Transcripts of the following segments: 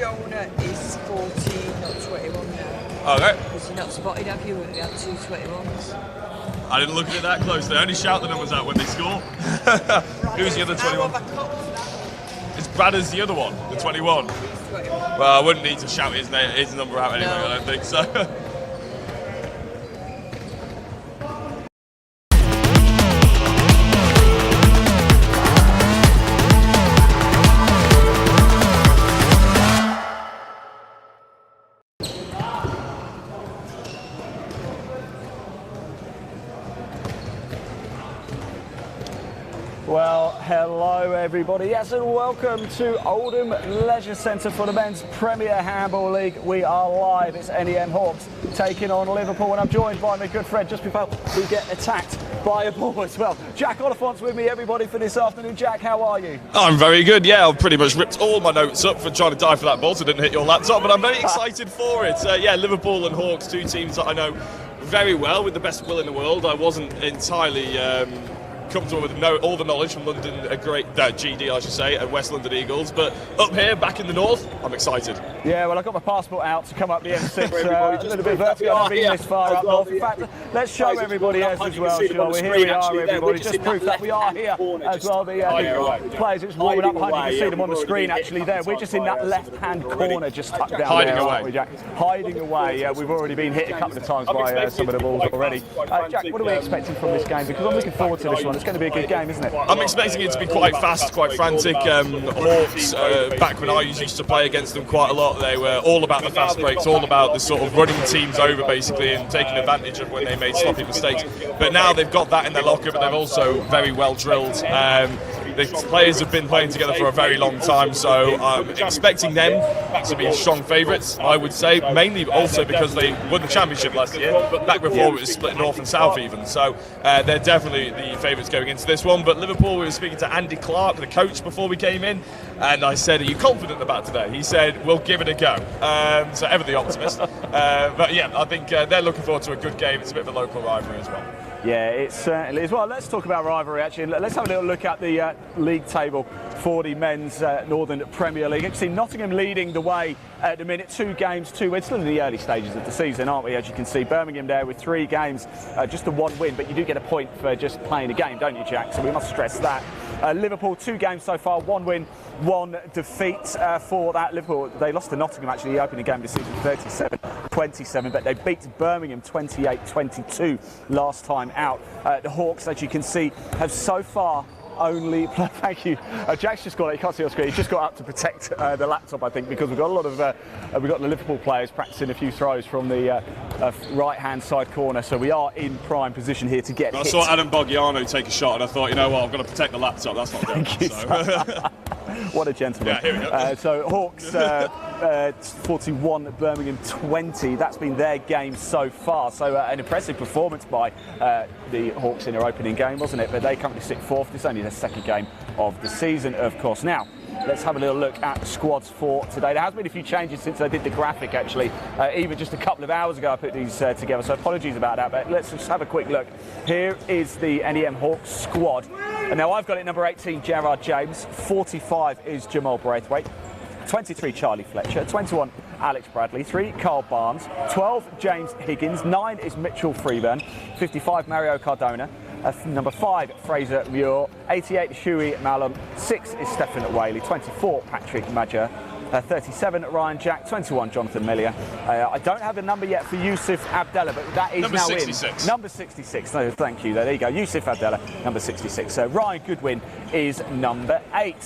Jonah is 14, not 21 now. Okay. Because you're not spotted, have you? We had 2 21s. I didn't look at it that closely. I only shout the numbers out when they score. Who's the other 21? It's Bradder's the other one, the 21. Well, I wouldn't need to shout his number out anyway, no. I don't think so. Well, hello everybody, yes, and welcome to Oldham Leisure Centre for the Men's Premier Handball League. We are live, it's NEM Hawks taking on Liverpool, and I'm joined by my good friend just before we get attacked by a ball as well. Jack Oliphant's with me, everybody, for this afternoon. Jack, how are you? I'm very good, yeah. I've pretty much ripped all my notes up for trying to dive for that ball so it didn't hit your laptop, but I'm very excited for it. Yeah, Liverpool and Hawks, two teams that I know very well with the best will in the world. I wasn't entirely comfortable with all the knowledge from London, GD I should say, and West London Eagles, but up here, back in the north, I'm excited. Yeah, well, I got my passport out to come up the M6, a little bit vertigo, I've been this far up north. In fact, let's show everybody else as well, shall we? Here we are, everybody, just proof that we are here as well. The players just warming up behind, you can see them on the screen actually there. We're just in that left-hand corner, just tucked down hiding there, away. aren't we, Jack? Hiding away, yeah, we've already been hit a couple of times by some of the balls already. Jack, what are we expecting from this game? Because I'm looking forward to this one. It's going to be a good game, isn't it? I'm expecting it to be quite fast, quite frantic. Hawks, back when I used to play against them quite a lot, they were all about the fast breaks, all about the sort of running teams over basically and taking advantage of when they made sloppy mistakes. But now they've got that in their locker, but they're also very well drilled. The players have been playing together for a very long time, so I'm expecting them to be strong favourites, I would say, mainly also because they won the championship last year, back before it was split north and south even, so they're definitely the favourites going into this one. But Liverpool, we were speaking to Andy Clark, the coach, before we came in, and I said, are you confident about today? He said, we'll give it a go. So ever the optimist. But yeah, I think they're looking forward to a good game. It's a bit of a local rivalry as well. Yeah, it certainly is. Well, let's talk about rivalry actually. Let's have a little look at the league table for the men's Northern Premier League. You can see Nottingham leading the way at the minute, 2 games, 2 wins. Still in the early stages of the season, aren't we? As you can see, Birmingham there with 3 games, just a 1 win, but you do get a point for just playing a game, don't you, Jack? So we must stress that. Liverpool, 2 games so far, 1 win, 1 defeat for that. Liverpool, they lost to Nottingham actually, the opening game of the season, 37-27, but they beat Birmingham 28-22 last time out. The Hawks, as you can see, have so far only thank you. Jack's just got it. You can't see your screen. He's just got up to protect the laptop, I think, because we've got a lot of we've got the Liverpool players practicing a few throws from the right-hand side corner. So we are in prime position here to get. I saw Adam Boggiano take a shot, and I thought, you know what, I'm going to protect the laptop. That's not good. Thank you. So. What a gentleman. Yeah, here we go. So Hawks 41, Birmingham 20. That's been their game so far. So an impressive performance by the Hawks in their opening game, wasn't it? But they currently sit 4th. It's only their 2nd game of the season, of course. Now, let's have a little look at squads for today. There has been a few changes since I did the graphic, actually. Even just a couple of hours ago I put these together, so apologies about that. But let's just have a quick look. Here is the NEM Hawks squad. And now I've got it number 18, Gerard James. 45 is Jamal Braithwaite. 23, Charlie Fletcher. 21, Alex Bradley. 3, Carl Barnes. 12, James Higgins. 9 is Mitchell Freeburn. 55, Mario Cardona. Number 5, Fraser Muir. 88, Shuey Malum. 6 is Stephen Whaley. 24, Patrick Major. 37, Ryan Jack. 21, Jonathan Millier. I don't have a number yet for Yusuf Abdallah, but that is number now 66. In. Number 66. No, thank you. There you go. Yusuf Abdallah, number 66. So Ryan Goodwin is number 8.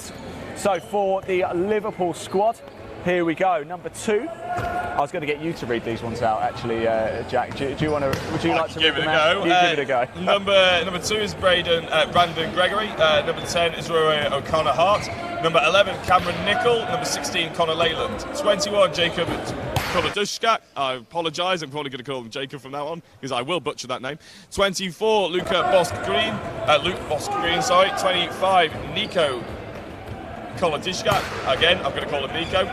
So for the Liverpool squad, here we go. Number 2. I was going to get you to read these ones out, actually, Jack. Do you want to? Would you like to give read it them a out? go? You give it a go. Number 2 is Brandon Gregory. Number 10 is Roy O'Connor Hart. Number 11, Cameron Nichol. Number 16, Connor Leyland. 21, Jacob Kolodushka. I apologise, I'm probably going to call him Jacob from now on, because I will butcher that name. 24, Luke Bosk-Green. 25, Nico Kolodishka. Again, I'm going to call him Nico.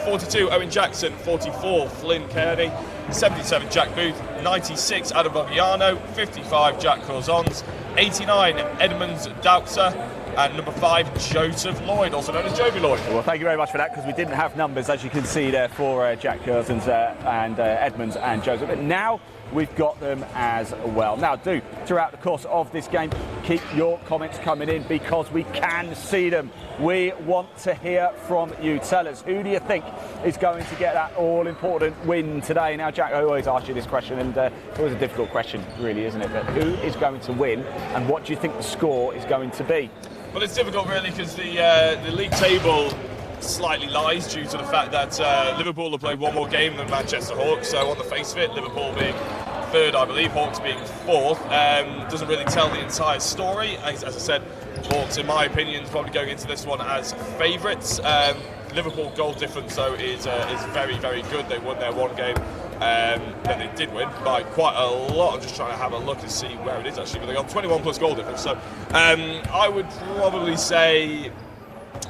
42, Owen Jackson. 44, Flynn Kearney. 77, Jack Booth. 96, Adam Boggiano. 55, Jack Corzons. 89, Edmonds Doubtser. and number 5, Joseph Lloyd, also known as Joby Lloyd. Well, thank you very much for that, because we didn't have numbers, as you can see there, for Jack Curzons and Edmonds and Joseph. But now we've got them as well. Now, throughout the course of this game, keep your comments coming in, because we can see them. We want to hear from you. Tell us, who do you think is going to get that all-important win today? Now, Jack, I always ask you this question, and it's always a difficult question, really, isn't it? But who is going to win, and what do you think the score is going to be? Well, it's difficult, really, because the league table slightly lies due to the fact that Liverpool have played one more game than Manchester Hawks. So on the face of it, Liverpool being 3rd, I believe, Hawks being 4th, doesn't really tell the entire story. As I said, Hawks, in my opinion, is probably going into this one as favourites. Liverpool goal difference, though, is very, very good. They won their one game that they did win by quite a lot. I'm just trying to have a look and see where it is actually, but they got 21 plus goal difference. So I would probably say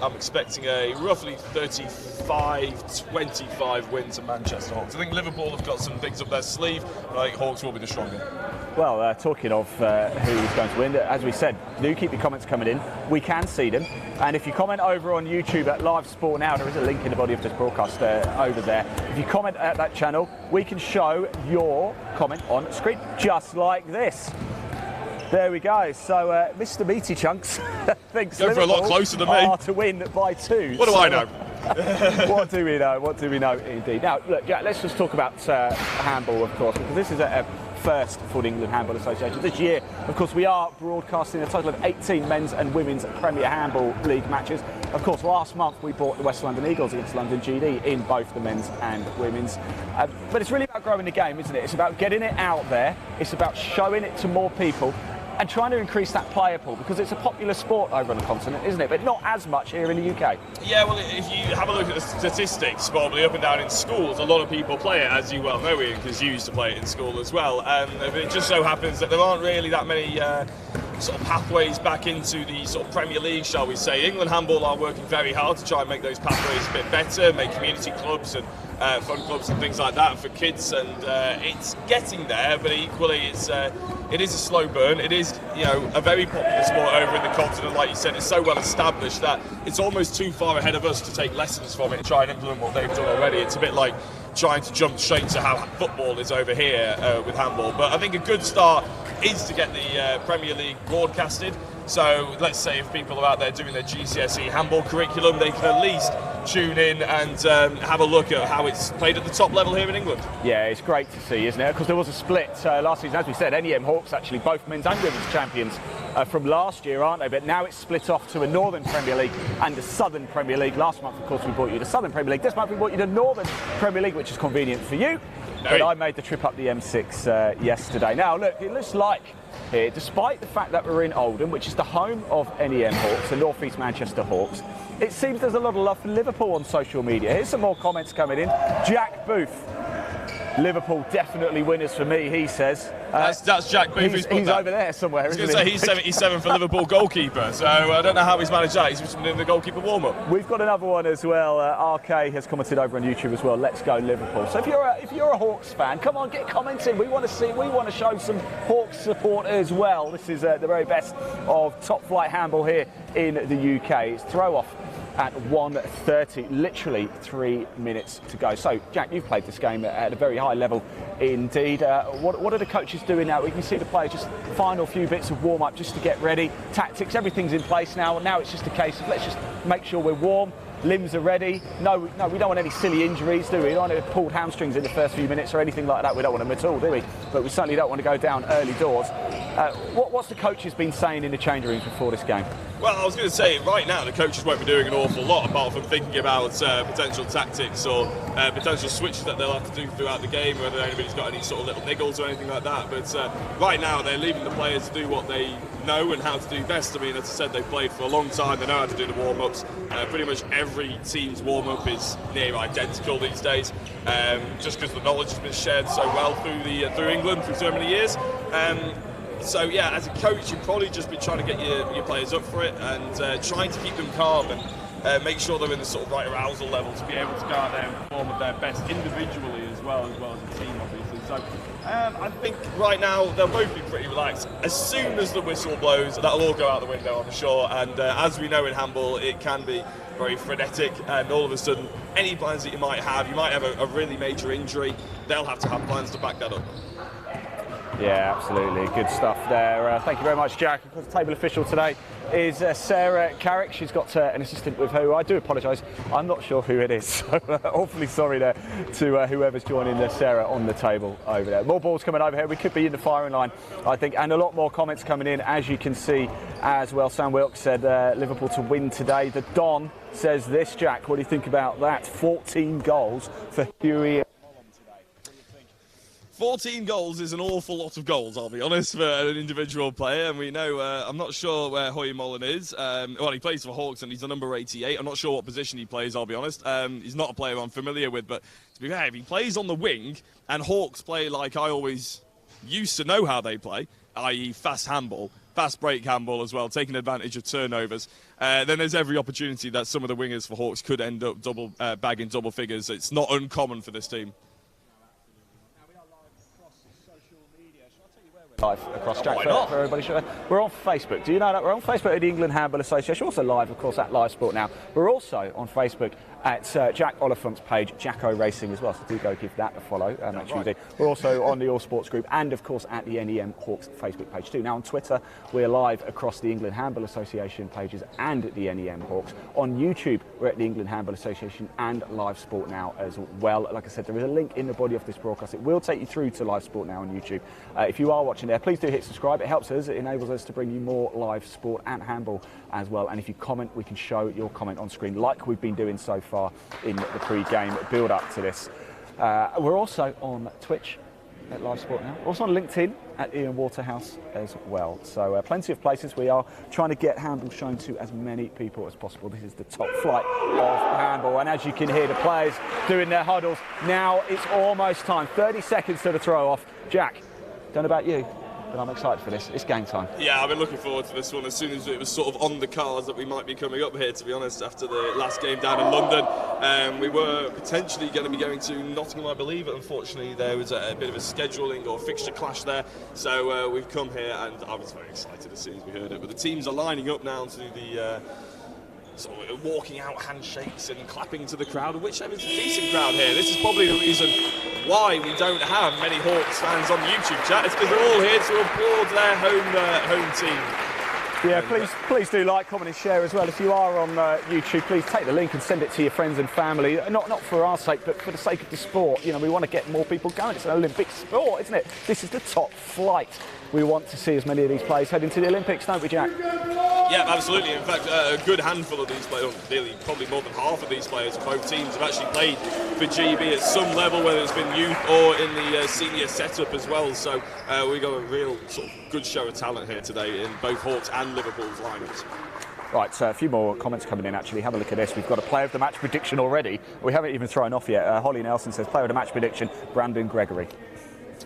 I'm expecting a roughly 35-25 win to Manchester Hawks. I think Liverpool have got some things up their sleeve, but I think Hawks will be the stronger. Well, talking of who is going to win, as we said, do keep your comments coming in. We can see them. And if you comment over on YouTube at Live Sport Now, there is a link in the body of this broadcast over there. If you comment at that channel, we can show your comment on screen, just like this. There we go. So, Mr. Meaty Chunks thinks Go for a lot closer than me. To win by 2. What do I know? What do we know? What do we know, indeed? Now, look, Jack, let's just talk about handball, of course, because this is a first for the England Handball Association. This year, of course, we are broadcasting a total of 18 men's and women's Premier Handball League matches. Of course, last month we brought the West London Eagles against London GD in both the men's and women's. But it's really about growing the game, isn't it? It's about getting it out there. It's about showing it to more people and trying to increase that player pool, because it's a popular sport over on the continent, isn't it? But not as much here in the UK. Yeah, well, if you have a look at the statistics, probably up and down in schools, a lot of people play it, as you well know, Ian, because you used to play it in school as well. It just so happens that there aren't really that many sort of pathways back into the sort of Premier League, shall we say. England Handball are working very hard to try and make those pathways a bit better, make community clubs and fun clubs and things like that for kids, and it's getting there, but equally it is a slow burn. It is, a very popular sport over in the continent. Like you said, it's so well established that it's almost too far ahead of us to take lessons from it and try and implement what they've done already. It's a bit like trying to jump straight to how football is over here with handball. But I think a good start is to get the Premier League broadcasted. So let's say if people are out there doing their GCSE handball curriculum, they can at least tune in and have a look at how it's played at the top level here in England. Yeah, it's great to see, isn't it? Because there was a split last season, as we said. NEM Hawks, actually, both men's and women's champions from last year, aren't they? But now it's split off to a Northern Premier League and a Southern Premier League. Last month, of course, we brought you the Southern Premier League. This month, we brought you the Northern Premier League, which is convenient for you. But I made the trip up the M6 yesterday. Now, look, it looks like here, despite the fact that we're in Oldham, which is the home of NEM Hawks, the North East Manchester Hawks, it seems there's a lot of love for Liverpool on social media. Here's some more comments coming in. Jack Booth. Liverpool definitely winners for me, he says. That's Jack Booth. He's over there somewhere, I was going to say he's 77 for Liverpool goalkeeper, so I don't know how he's managed that. He's just been doing the goalkeeper warm-up. We've got another one as well. RK has commented over on YouTube as well. Let's go Liverpool. So if you're a Hawks fan, come on, get commenting. We want to show some Hawks support as well. This is the very best of top flight handball here in the UK. It's throw off at 1:30, literally 3 minutes to go. So, Jack, you've played this game at a very high level indeed. What are the coaches doing now? We can see the players just final few bits of warm-up just to get ready. Tactics, everything's in place now. Now it's just a case of let's just make sure we're warm. Limbs are ready. No, we don't want any silly injuries, do we? We don't want pulled hamstrings in the first few minutes or anything like that. We don't want them at all, do we? But we certainly don't want to go down early doors. What's the coaches been saying in the change rooms before this game? Well, I was going to say, right now the coaches won't be doing an awful lot apart from thinking about potential tactics or potential switches that they'll have to do throughout the game, whether anybody's got any sort of little niggles or anything like that. But right now they're leaving the players to do what they know and how to do best. I mean, as I said, they've played for a long time. They know how to do the warm-ups. Pretty much every team's warm-up is near identical these days, just because the knowledge has been shared so well through England through so many years. So yeah, as a coach, you've probably just been trying to get your players up for it and trying to keep them calm and make sure they're in the sort of right arousal level to be able to go out there and perform at their best individually as well as a team, obviously. So I think right now they'll both be pretty relaxed. As soon as the whistle blows, that'll all go out the window, I'm sure. And as we know in handball, it can be very frenetic, and all of a sudden, any plans that you might have a really major injury, they'll have to have plans to back that up. Yeah, absolutely. Good stuff there. Thank you very much, Jack. Of course, the table official today is Sarah Carrick. She's got an assistant with her. I do apologise. I'm not sure who it is. So awfully sorry there to whoever's joining Sarah on the table over there. More balls coming over here. We could be in the firing line, I think, and a lot more comments coming in, as you can see as well. Sam Wilkes said Liverpool to win today. The Don says this, Jack. What do you think about that? 14 goals for Huey. 14 goals is an awful lot of goals, I'll be honest, for an individual player. And we know, I'm not sure where Hoy Mullen is. Well, he plays for Hawks and he's the number 88. I'm not sure what position he plays, I'll be honest. He's not a player I'm familiar with, but to be fair, if he plays on the wing and Hawks play like I always used to know how they play, i.e. fast handball, fast break handball as well, taking advantage of turnovers, then there's every opportunity that some of the wingers for Hawks could end up bagging double figures. It's not uncommon for this team. Live across Jack for everybody. We're on Facebook. Do you know that? We're on Facebook at the England Handball Association. Also live, of course, at Live Sport Now. We're also on Facebook at Jack Oliphant's page, Jacko Racing as well. So do go give that a follow. Make sure you do. We're also on the All Sports group and, of course, at the NEM Hawks Facebook page too. Now on Twitter, we're live across the England Handball Association pages and at the NEM Hawks. On YouTube, we're at the England Handball Association and Live Sport Now as well. Like I said, there is a link in the body of this broadcast. It will take you through to Live Sport Now on YouTube. If you are watching there, please do hit subscribe. It helps us. It enables us to bring you more live sport and handball as well. And if you comment, we can show your comment on screen like we've been doing so far in the pre-game build-up to this. We're also on Twitch at Live Sport Now. We're also on LinkedIn at Ian Waterhouse as well. So plenty of places. We are trying to get handball shown to as many people as possible. This is the top flight of handball. And as you can hear, the players doing their huddles. Now it's almost time. 30 seconds to the throw-off. Jack, don't know about you, but I'm excited for this. It's game time. Yeah, I've been looking forward to this one as soon as it was sort of on the cards that we might be coming up here, to be honest, after the last game down in London. We were potentially going to be going to Nottingham, I believe, but unfortunately there was a bit of a scheduling or fixture clash there. So we've come here, and I was very excited as soon as we heard it. But the teams are lining up now to the sort of walking out handshakes and clapping to the crowd, which is a decent crowd here. This is probably the reason why we don't have many Hawks fans on YouTube chat. It's because they're all here to applaud their home team. Yeah, please do like, comment and share as well. If you are on YouTube, please take the link and send it to your friends and family. Not for our sake, but for the sake of the sport. You know, we want to get more people going. It's an Olympic sport, isn't it? This is the top flight. We want to see as many of these players head into the Olympics, don't we, Jack? Yeah, absolutely. In fact, a good handful of these players, nearly probably more than half of these players of both teams have actually played for GB at some level, whether it's been youth or in the senior setup as well. So we've got a real sort of good show of talent here today in both Hawks and Liverpool's lineups. Right, so a few more comments coming in actually. Have a look at this. We've got a player of the match prediction already. We haven't even thrown off yet. Holly Nelson says player of the match prediction, Brandon Gregory.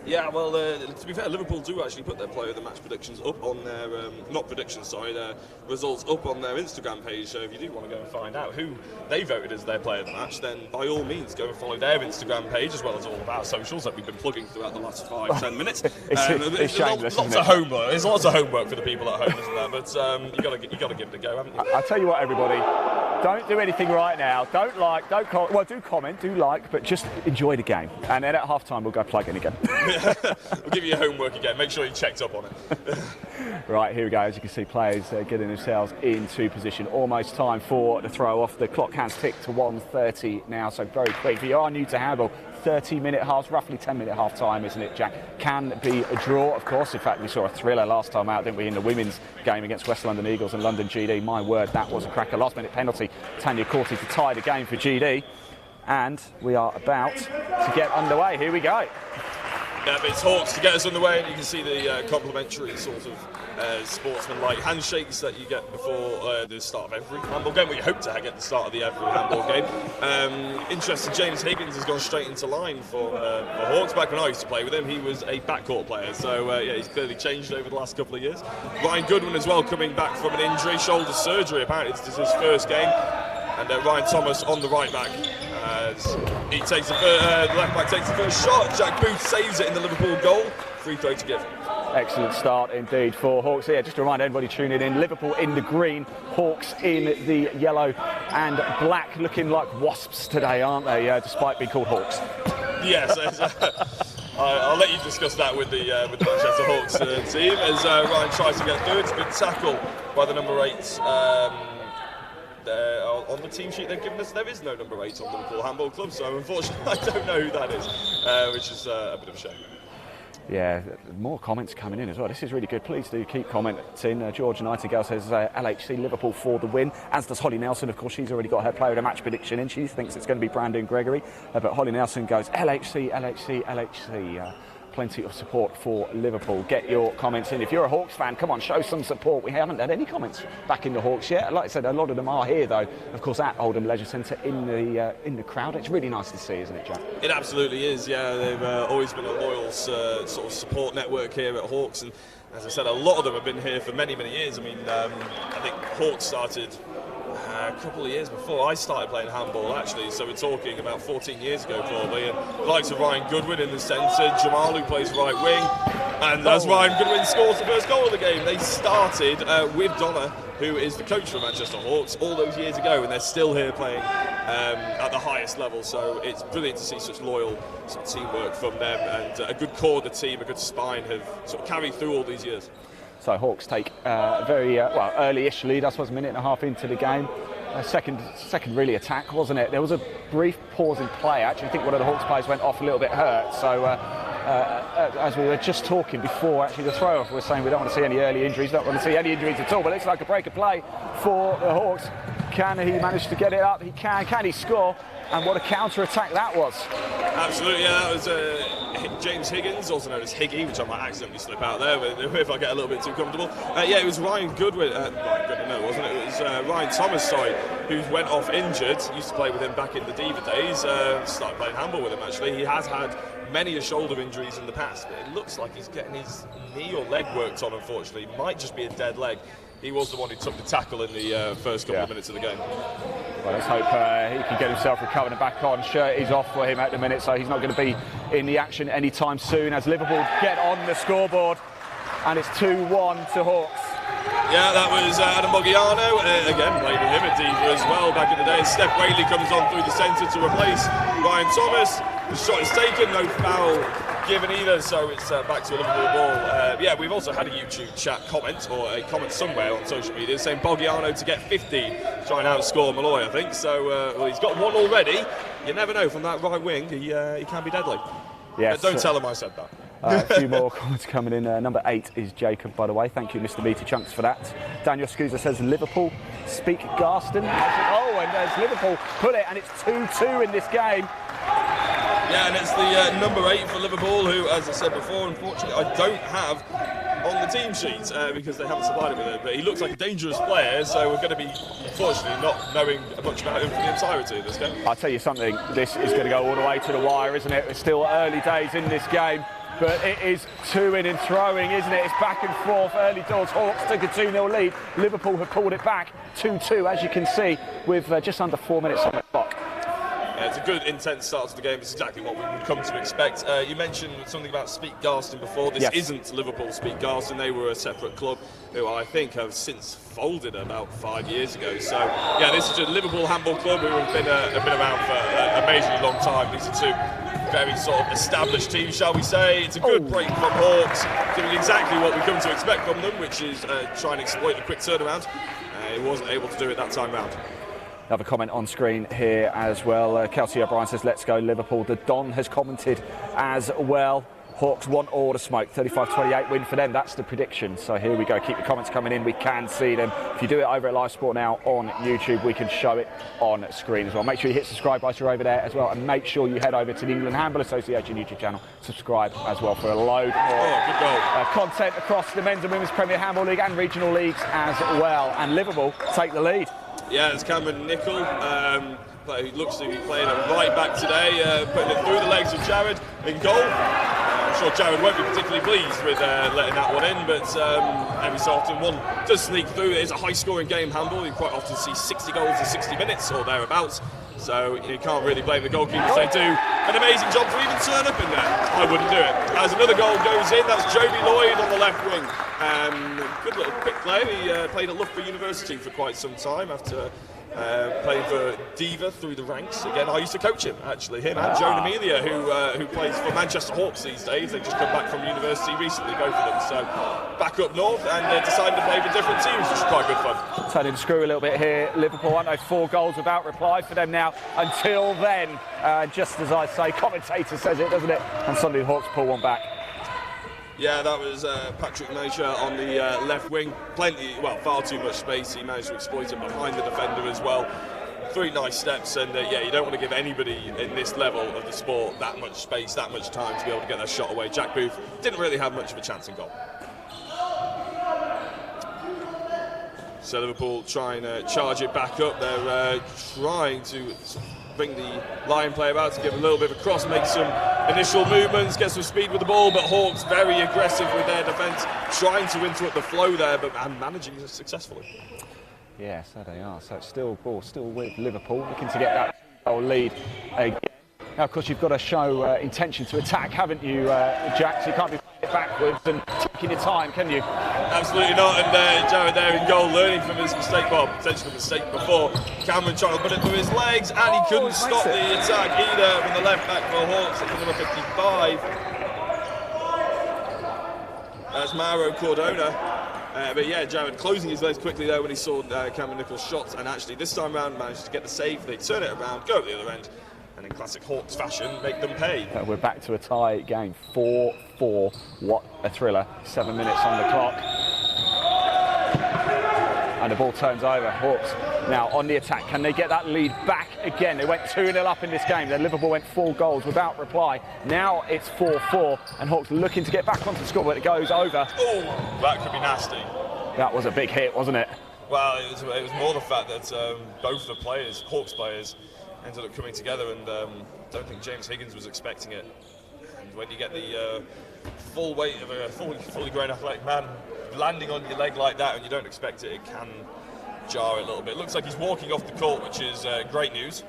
Yeah, well, to be fair, Liverpool do actually put their player of the match predictions up on their, their results up on their Instagram page. So if you do want to go and find out who they voted as their player of the match, then by all means go and follow their Instagram page, as well as all of our socials that we've been plugging throughout the last 5-10 minutes. It's shameless, lots of homework. There's lots of homework for the people at home, isn't there? But you got to give it a go, haven't you? I'll tell you what, everybody. Don't do anything right now. Don't like, don't comment. Well, do comment, do like, but just enjoy the game. And then at half-time, we'll go plug in again. We'll give you your homework again. Make sure you checked up on it. Right, here we go. As you can see, players getting themselves into position. Almost time for the throw-off. The clock has ticked to 1:30 now, so very quick. If you are new to handball, 30-minute halves, roughly 10-minute half-time, isn't it, Jack? Can be a draw, of course. In fact, we saw a thriller last time out, didn't we, in the women's game against West London Eagles and London GD. My word, that was a cracker. Last-minute penalty, Tanya Corty to tie the game for GD. And we are about to get underway. Here we go. Yeah, but it's Hawks to get us underway, and you can see the complimentary sort of sportsman-like handshakes that you get before the start of every handball game. We hope to get the start of the every handball game. Interesting, James Higgins has gone straight into line for Hawks. Back when I used to play with him, he was a backcourt player, so yeah, he's clearly changed over the last couple of years. Ryan Goodwin as well, coming back from an injury, shoulder surgery apparently. This is his first game. And Ryan Thomas on the right back. as he takes the left back takes the first shot. Jack Booth saves it in the Liverpool goal. Free throw to give. Excellent start indeed for Hawks here. Just to remind everybody tuning in, Liverpool in the green, Hawks in the yellow and black, looking like wasps today, aren't they, despite being called Hawks? Yes, I'll let you discuss that with the Manchester Hawks team as Ryan tries to get through. It's a good tackle by the number 8. On the team sheet they've given us, there is no number 8 on the Liverpool Handball Club, so unfortunately I don't know who that is, which is a bit of a shame. Yeah, more comments coming in as well. This is really good. Please do keep commenting. George Nightingale says LHC Liverpool for the win, as does Holly Nelson. Of course, she's already got her player of the match prediction in. She thinks it's going to be Brandon Gregory, but Holly Nelson goes LHC, LHC, LHC. Plenty of support for Liverpool. Get your comments in. If you're a Hawks fan, come on, show some support. We haven't had any comments back in the Hawks yet. Like I said, a lot of them are here, though, of course, at Oldham Leisure Centre in the crowd. It's really nice to see, isn't it, Jack? It absolutely is, yeah. They've always been a loyal sort of support network here at Hawks, and as I said, a lot of them have been here for many, many years. I mean, I think Hawks started a couple of years before I started playing handball, actually, so we're talking about 14 years ago probably, and the likes of Ryan Goodwin in the centre, Jamal, who plays right wing, and as Ryan Goodwin scores the first goal of the game, they started with Donna, who is the coach for Manchester Hawks, all those years ago, and they're still here playing at the highest level, so it's brilliant to see such loyal sort of teamwork from them, and a good core of the team, a good spine have sort of carried through all these years. So Hawks take a very early-ish lead. I suppose a minute and a half into the game. Second really attack, wasn't it? There was a brief pause in play. I actually think one of the Hawks players went off a little bit hurt. So as we were just talking before, actually the throw-off, we were saying we don't want to see any early injuries, don't want to see any injuries at all. But it looks like a break of play for the Hawks. Can he manage to get it up? He can. Can he score? And what a counter-attack that was. Absolutely, yeah, that was James Higgins, also known as Higgy, which I might accidentally slip out there if I get a little bit too comfortable. Yeah, it was Ryan Goodwin, wasn't it? It was Ryan Thomas, who went off injured. Used to play with him back in the Diva days, started playing handball with him actually. He has had many shoulder injuries in the past, but it looks like he's getting his knee or leg worked on, unfortunately. Might just be a dead leg. He was the one who took the tackle in the first couple of minutes of the game. Well, let's hope he can get himself recovered and back on. Shirt is off for him at the minute, so he's not going to be in the action anytime soon as Liverpool get on the scoreboard. And it's 2-1 to Hawks. Yeah, that was Adam Moggiano, again played with him at Diva as well back in the day. Steph Whaley comes on through the centre to replace Ryan Thomas. The shot is taken, no foul given either, so it's back to a Liverpool ball. Yeah, we've also had a YouTube chat comment, or a comment somewhere on social media, saying Boggiano to get 50, try and outscore Malloy, I think. So, well, he's got one already. You never know, from that right wing, he can be deadly. Yes. Don't tell him I said that. A few more comments coming in. Number 8 is Jacob, by the way. Thank you, Mr. Meaty Chunks, for that. Daniel Scusa says Liverpool speak Garston. Oh, and there's Liverpool put it, and it's 2-2 in this game. Yeah, and it's the number 8 for Liverpool, who, as I said before, unfortunately, I don't have on the team sheet because they haven't supplied it with it. But he looks like a dangerous player, so we're going to be, unfortunately, not knowing much about him for the entirety of this game. I'll tell you something, this is going to go all the way to the wire, isn't it? It's still early days in this game, but it is to-in and throwing, isn't it? It's back and forth, early doors. Hawks took a 2-0 lead. Liverpool have pulled it back 2-2, as you can see, with just under 4 minutes on the clock. It's a good, intense start to the game. It's exactly what we would come to expect. You mentioned something about Speak Garston before. This isn't Liverpool Speak Garston. They were a separate club who I think have since folded about 5 years ago. So, yeah, this is a Liverpool Handball Club who have been around for an amazingly long time. These are two very sort of established teams, shall we say. It's a good break from Hawks, doing exactly what we come to expect from them, which is try and exploit the quick turnaround. He wasn't able to do it that time round. Another comment on screen here as well. Kelsey O'Brien says, let's go Liverpool. The Don has commented as well. Hawks want all the smoke. 35-28 win for them. That's the prediction. So here we go. Keep the comments coming in. We can see them. If you do it over at Live Sport now on YouTube, we can show it on screen as well. Make sure you hit subscribe whilst you're over there as well. And make sure you head over to the England Handball Association YouTube channel. Subscribe as well for a load more content across the Men's and Women's Premier Handball League and regional leagues as well. And Liverpool take the lead. Yeah, it's Cameron Nicol, who looks to be playing a right back today, putting it through the legs of Jared in goal. I'm sure Jared won't be particularly pleased with letting that one in, but every so often one does sneak through. It is a high-scoring game, Handball. You quite often see 60 goals in 60 minutes or thereabouts, so you can't really blame the goalkeepers. They do an amazing job to even turn up in there. I wouldn't do it. As another goal goes in, that's Joby Lloyd on the left wing. Good little quick play. He played at Loughborough University for quite some time after playing for Diva through the ranks. Again, I used to coach him, actually. Him and Joan Amelia, who plays for Manchester Hawks these days. They've just come back from university recently, both of them. So back up north and decided to play for different teams, which is quite good fun. Turning the screw a little bit here. Liverpool, aren't they? 4 goals without reply for them now. Until then, just as I say, commentator says it, doesn't it? And suddenly the Hawks pull one back. Yeah, that was Patrick Major on the left wing. Far too much space. He managed to exploit it behind the defender as well. 3 nice steps, and you don't want to give anybody in this level of the sport that much space, that much time to be able to get their shot away. Jack Booth didn't really have much of a chance in goal. So Liverpool trying to charge it back up. They're trying to bring the line play about to give a little bit of a cross, make some initial movements, get some speed with the ball, but Hawks very aggressive with their defence, trying to interrupt the flow there, and managing successfully. Yeah, so they are. So it's still with Liverpool, looking to get that goal lead again. Now, of course, you've got to show intention to attack, haven't you, Jack? So you can't be backwards and taking your time, can you? Absolutely not. And Jared there in goal, learning from his mistake, well, potentially mistake before. Cameron trying to put it through his legs, and he couldn't stop the attack either from the left back for Hawks at number 55. That's Mauro Cordona. But yeah, Jared closing his legs quickly there when he saw Cameron Nichols' shots, and actually this time round managed to get the save. They turn it around, go at the other end, and in classic Hawks fashion, make them pay. We're back to a tie game, 4-4. What a thriller. 7 minutes on the clock. And the ball turns over. Hawks now on the attack. Can they get that lead back again? They went 2-0 up in this game. Then Liverpool went 4 goals without reply. Now it's 4-4, and Hawks looking to get back onto the scoreboard. It goes over. Oh, that could be nasty. That was a big hit, wasn't it? Well, it was more the fact that both the players, Hawks players, ended up coming together, and don't think James Higgins was expecting it. And when you get the full weight of a fully grown athletic man landing on your leg like that and you don't expect it, it can jar a little bit. It looks like he's walking off the court, which is great news.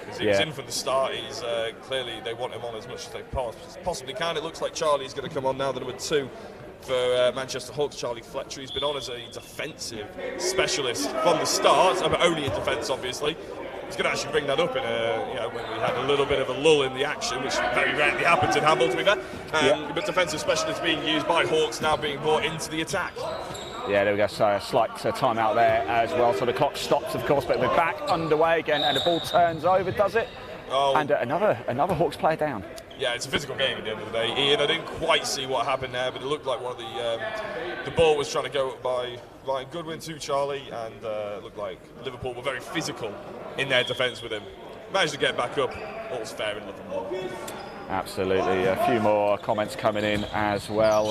Because he was in from the start. He's clearly, they want him on as much as they possibly can. It looks like Charlie's going to come on now, the number 2 for Manchester Hawks, Charlie Fletcher. He's been on as a defensive specialist from the start, but only in defence, obviously. He's going to actually bring that up in when we had a little bit of a lull in the action, which very rarely happens in handball, to be fair. But defensive specialists being used by Hawks, now being brought into the attack. Yeah, there we go. So a slight time out there as well. So the clock stops, of course, but we're back underway again, and the ball turns over, does it? Oh. And another Hawks player down. Yeah, it's a physical game at the end of the day. Ian, I didn't quite see what happened there, but it looked like one of the ball was trying to go up by Ryan Goodwin to Charlie, and it looked like Liverpool were very physical in their defence with him. Managed to get back up. All's fair in Liverpool. Absolutely. A few more comments coming in as well.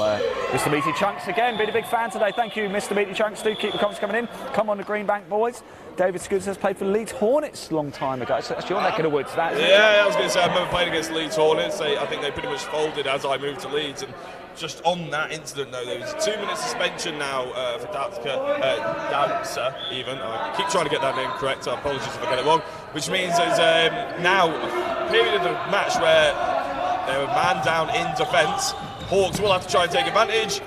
Mr. Meaty Chunks again, been a big fan today. Thank you, Mr. Meaty Chunks. Do keep the comments coming in. Come on, the Greenbank boys. David Scoots has played for Leeds Hornets a long time ago. So that's your neck of the woods, that. Yeah, I was going to say, I remember playing against Leeds Hornets. I think they pretty much folded as I moved to Leeds. And just on that incident, though, there was a 2-minute suspension now for Dancer, even. I keep trying to get that name correct, so apologies if I get it wrong. Which means there's now a period of the match where they're a man down in defence. Hawks will have to try and take advantage,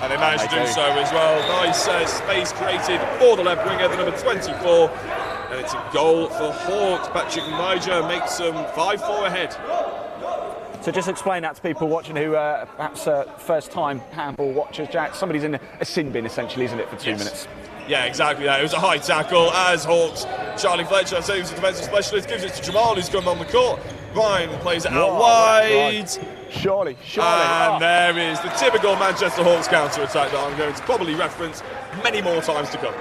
and they managed to do so as well. Nice space created for the left winger, the number 24, and it's a goal for Hawks. Patrick Major makes them 5-4 ahead. So just explain that to people watching who perhaps first-time handball watchers, Jack. Somebody's in a sin bin, essentially, isn't it, for 2 minutes? Yeah, exactly that. It was a high tackle as Hawks. Charlie Fletcher, I say he's a defensive specialist, gives it to Jamal, who's come on the court. Ryan plays it out wide. Right. Surely. And there is the typical Manchester Hawks counter-attack that I'm going to probably reference many more times to come.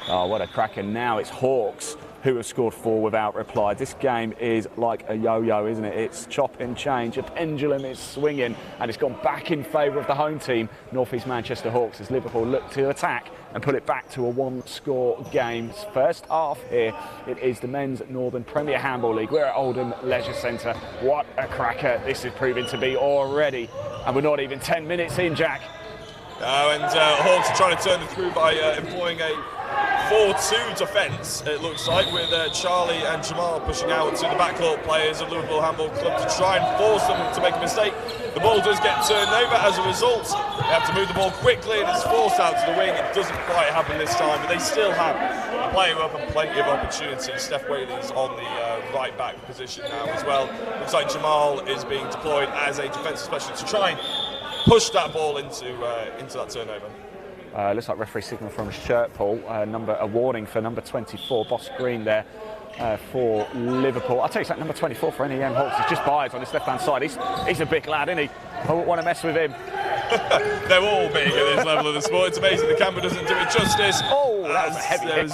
Oh, what a cracker. Now it's Hawks who have scored 4 without reply. This game is like a yo-yo, isn't it? It's chop and change. A pendulum is swinging, and it's gone back in favour of the home team, North East Manchester Hawks, as Liverpool look to attack and put it back to a 1-score game. First half here, it is the Men's Northern Premier Handball League. We're at Oldham Leisure Centre. What a cracker this is proving to be already. And we're not even 10 minutes in, Jack. Hawks are trying to turn it through by employing a 4-2 defence, it looks like, with Charlie and Jamal pushing out to the backcourt players of Liverpool Handball Club to try and force them to make a mistake. The ball does get turned over as a result. They have to move the ball quickly and it's forced out to the wing. It doesn't quite happen this time, but they still have a player up and plenty of opportunity. Steph Whaley's on the right back position now as well. Looks like Jamal is being deployed as a defensive specialist to try and push that ball into that turnover. Looks like referee signal from Shirtpool, a warning for number 24, Boss Green there for Liverpool. I'll tell you something, number 24 for NEM Hawks is just biased on his left-hand side. He's a big lad, isn't he? I wouldn't want to mess with him. They're all big at this level of the sport. It's amazing the camera doesn't do it justice. Oh, that was a heavy hit.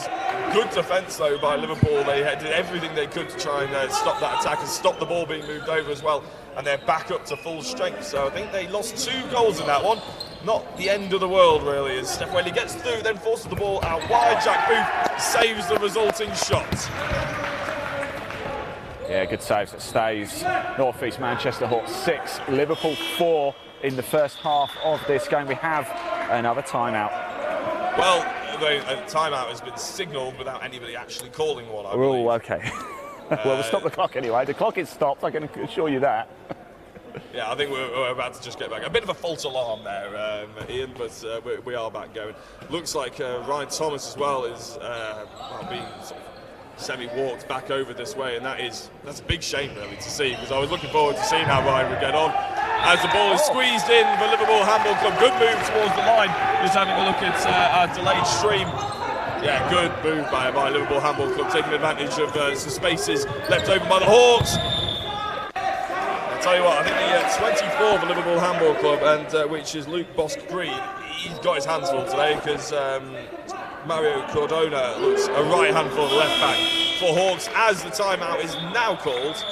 Good defence though by Liverpool. They did everything they could to try and stop that attack and stop the ball being moved over as well. And they're back up to full strength. So I think they lost 2 goals in that one. Not the end of the world really, as Steph Whaley gets through, then forces the ball out wide. Jack Booth saves the resulting shot. Yeah, good saves. It stays North East Manchester Hawks 6, Liverpool 4 in the first half of this game. We have another timeout. Well, a timeout has been signalled without anybody actually calling one, I believe. Oh, okay. Well, we'll stop the clock anyway. The clock is stopped, I can assure you that. Yeah, I think we're about to just get back. A bit of a false alarm there, Ian, but we are back going. Looks like Ryan Thomas as well is being sort of semi-walked back over this way, and that's a big shame really to see, because I was looking forward to seeing how Ryan would get on. As the ball is squeezed in for Liverpool Handball Club, good move towards the line. Just having a look at our delayed stream. Yeah, good move by Liverpool Handball Club, taking advantage of some spaces left open by the Hawks. I'll tell you what, I think the 24 for Liverpool Handball Club, and which is Luke Bosk-Green, he's got his hands full today, because Mario Cordona looks a right handful of the left back for Hawks, as the timeout is now called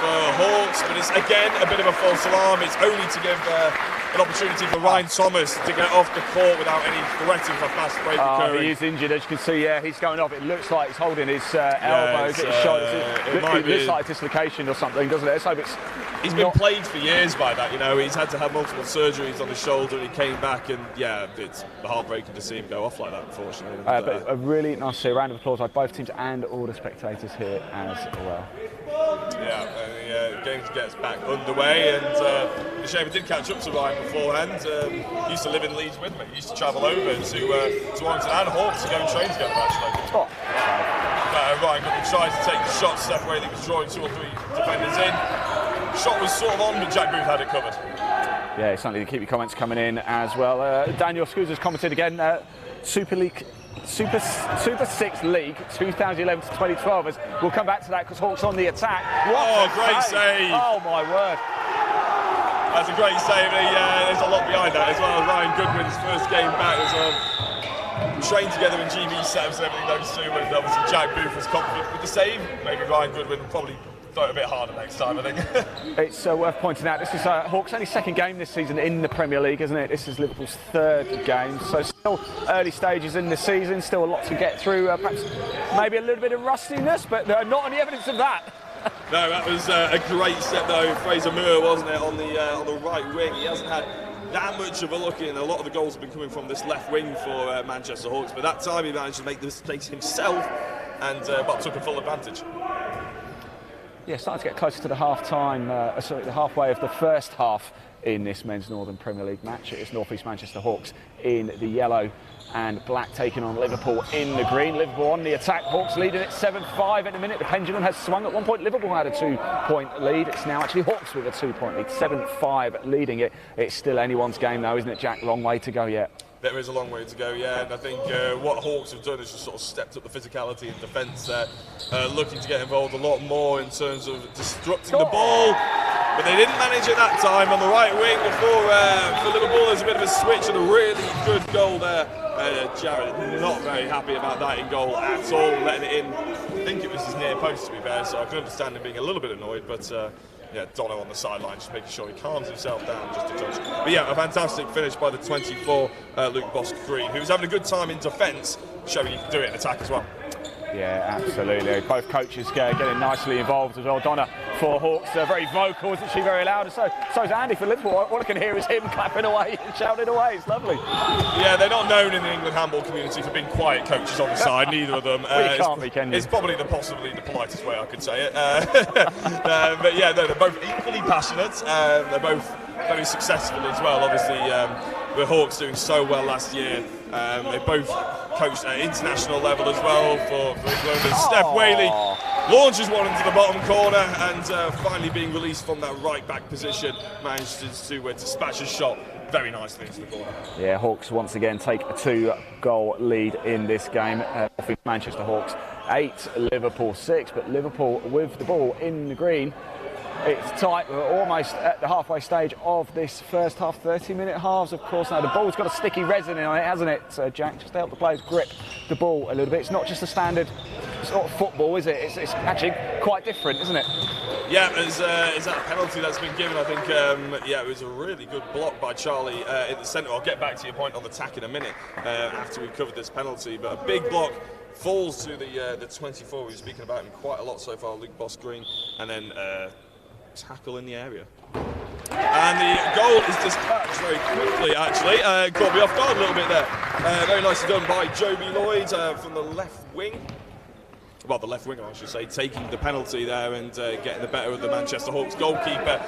for Hawks, but it's again a bit of a false alarm. It's only to give an opportunity for Ryan Thomas to get off the court without any threat of a fast break occurring. He is injured, as you can see. Yeah, he's going off. It looks like he's holding his elbow. It looks like a dislocation or something, doesn't it? Let's hope it's. He's been plagued for years by that, you know. He's had to have multiple surgeries on his shoulder, and he came back, and yeah, it's heartbreaking to see him go off like that, unfortunately. But a really nice to see. A round of applause by both teams and all the spectators here as well. Yeah, the game gets back underway, and it's a shame we did catch up to Ryan beforehand. He used to live in Leeds with me. He used to travel over to Warrington and Hawks to go and train together, actually. Ryan tries to take the shot. Steph Whaley was drawing 2 or 3 defenders in. Shot was sort of on, but Jack Booth had it covered. Yeah, certainly to keep your comments coming in as well. Daniel Scoozer's commented again. Super 6 League 2011 to 2012. As we'll come back to that because Hawks on the attack. What great save! Oh my word! That's a great save. There's a lot behind that as well. Ryan Goodwin's first game back as well. Trained together in GB setups and everything those two, and obviously Jack Booth was confident with the save. Maybe Ryan Goodwin will probably throw it a bit harder next time, I think. It's worth pointing out, this is Hawks' only 2nd game this season in the Premier League, isn't it? This is Liverpool's 3rd game, so still early stages in the season, still a lot to get through. Perhaps maybe a little bit of rustiness, but not any evidence of that. No, that was a great step though, Fraser Moore, wasn't it, on the right wing. He hasn't had that much of a look in. A lot of the goals have been coming from this left wing for Manchester Hawks, but that time he managed to make the mistakes himself and took a full advantage. Yeah, starting to get closer to the the halfway of the first half in this Men's Northern Premier League match. It is North East Manchester Hawks in the yellow and black taking on Liverpool in the green. Liverpool on the attack. Hawks leading it 7-5 at the minute. The pendulum has swung. At one point, Liverpool had a 2-point lead. It's now actually Hawks with a 2-point lead. 7-5 leading it. It's still anyone's game, though, isn't it, Jack? Long way to go yet. There is a long way to go, yeah, and I think what Hawks have done is just sort of stepped up the physicality in defence there, looking to get involved a lot more in terms of disrupting the ball, but they didn't manage it that time on the right wing for Liverpool. There's a bit of a switch and a really good goal there Jared, not very happy about that in goal at all, letting it in. I think it was his near post, to be fair, so I can understand him being a little bit annoyed, but yeah, Dono on the sideline, just making sure he calms himself down just a touch. But yeah, a fantastic finish by the 24, Luke Bosk-Green, who's having a good time in defence, showing he can do it in attack as well. Yeah, absolutely. Both coaches getting nicely involved as well. Donna for Hawks, very vocal, isn't she? Very loud. And so's Andy for Liverpool. All I can hear is him clapping away and shouting away. It's lovely. Yeah, they're not known in the England handball community for being quiet coaches on the side, neither of them. Well, you can't be, can you? It's probably possibly the politest way I could say it. But yeah, no, they're both equally passionate. They're both very successful as well. Obviously, the Hawks doing so well last year. They both coached at international level as well for England. And Steph Whaley launches one into the bottom corner and finally being released from that right back position, managed to dispatch a shot very nicely into the corner. Yeah, Hawks once again take a 2-goal lead in this game. Manchester Hawks 8, Liverpool 6, but Liverpool with the ball in the green. It's tight. We're almost at the halfway stage of this first half, 30-minute halves, of course. Now, the ball's got a sticky resin on it, hasn't it, Jack? Just to help the players grip the ball a little bit. It's not just a standard sort of football, is it? It's actually quite different, isn't it? Yeah, is that a penalty that's been given? I think, yeah, it was a really good block by Charlie in the centre. I'll get back to your point on the tack in a minute after we've covered this penalty, but a big block falls to the 24. We've been speaking about him quite a lot so far, Luke Bosk-Green, and then tackle in the area. And the goal is dispatched very quickly, actually. Caught me off guard a little bit there. Very nicely done by Joby Lloyd from the left wing. Well, the left winger, I should say, taking the penalty there and getting the better of the Manchester Hawks goalkeeper.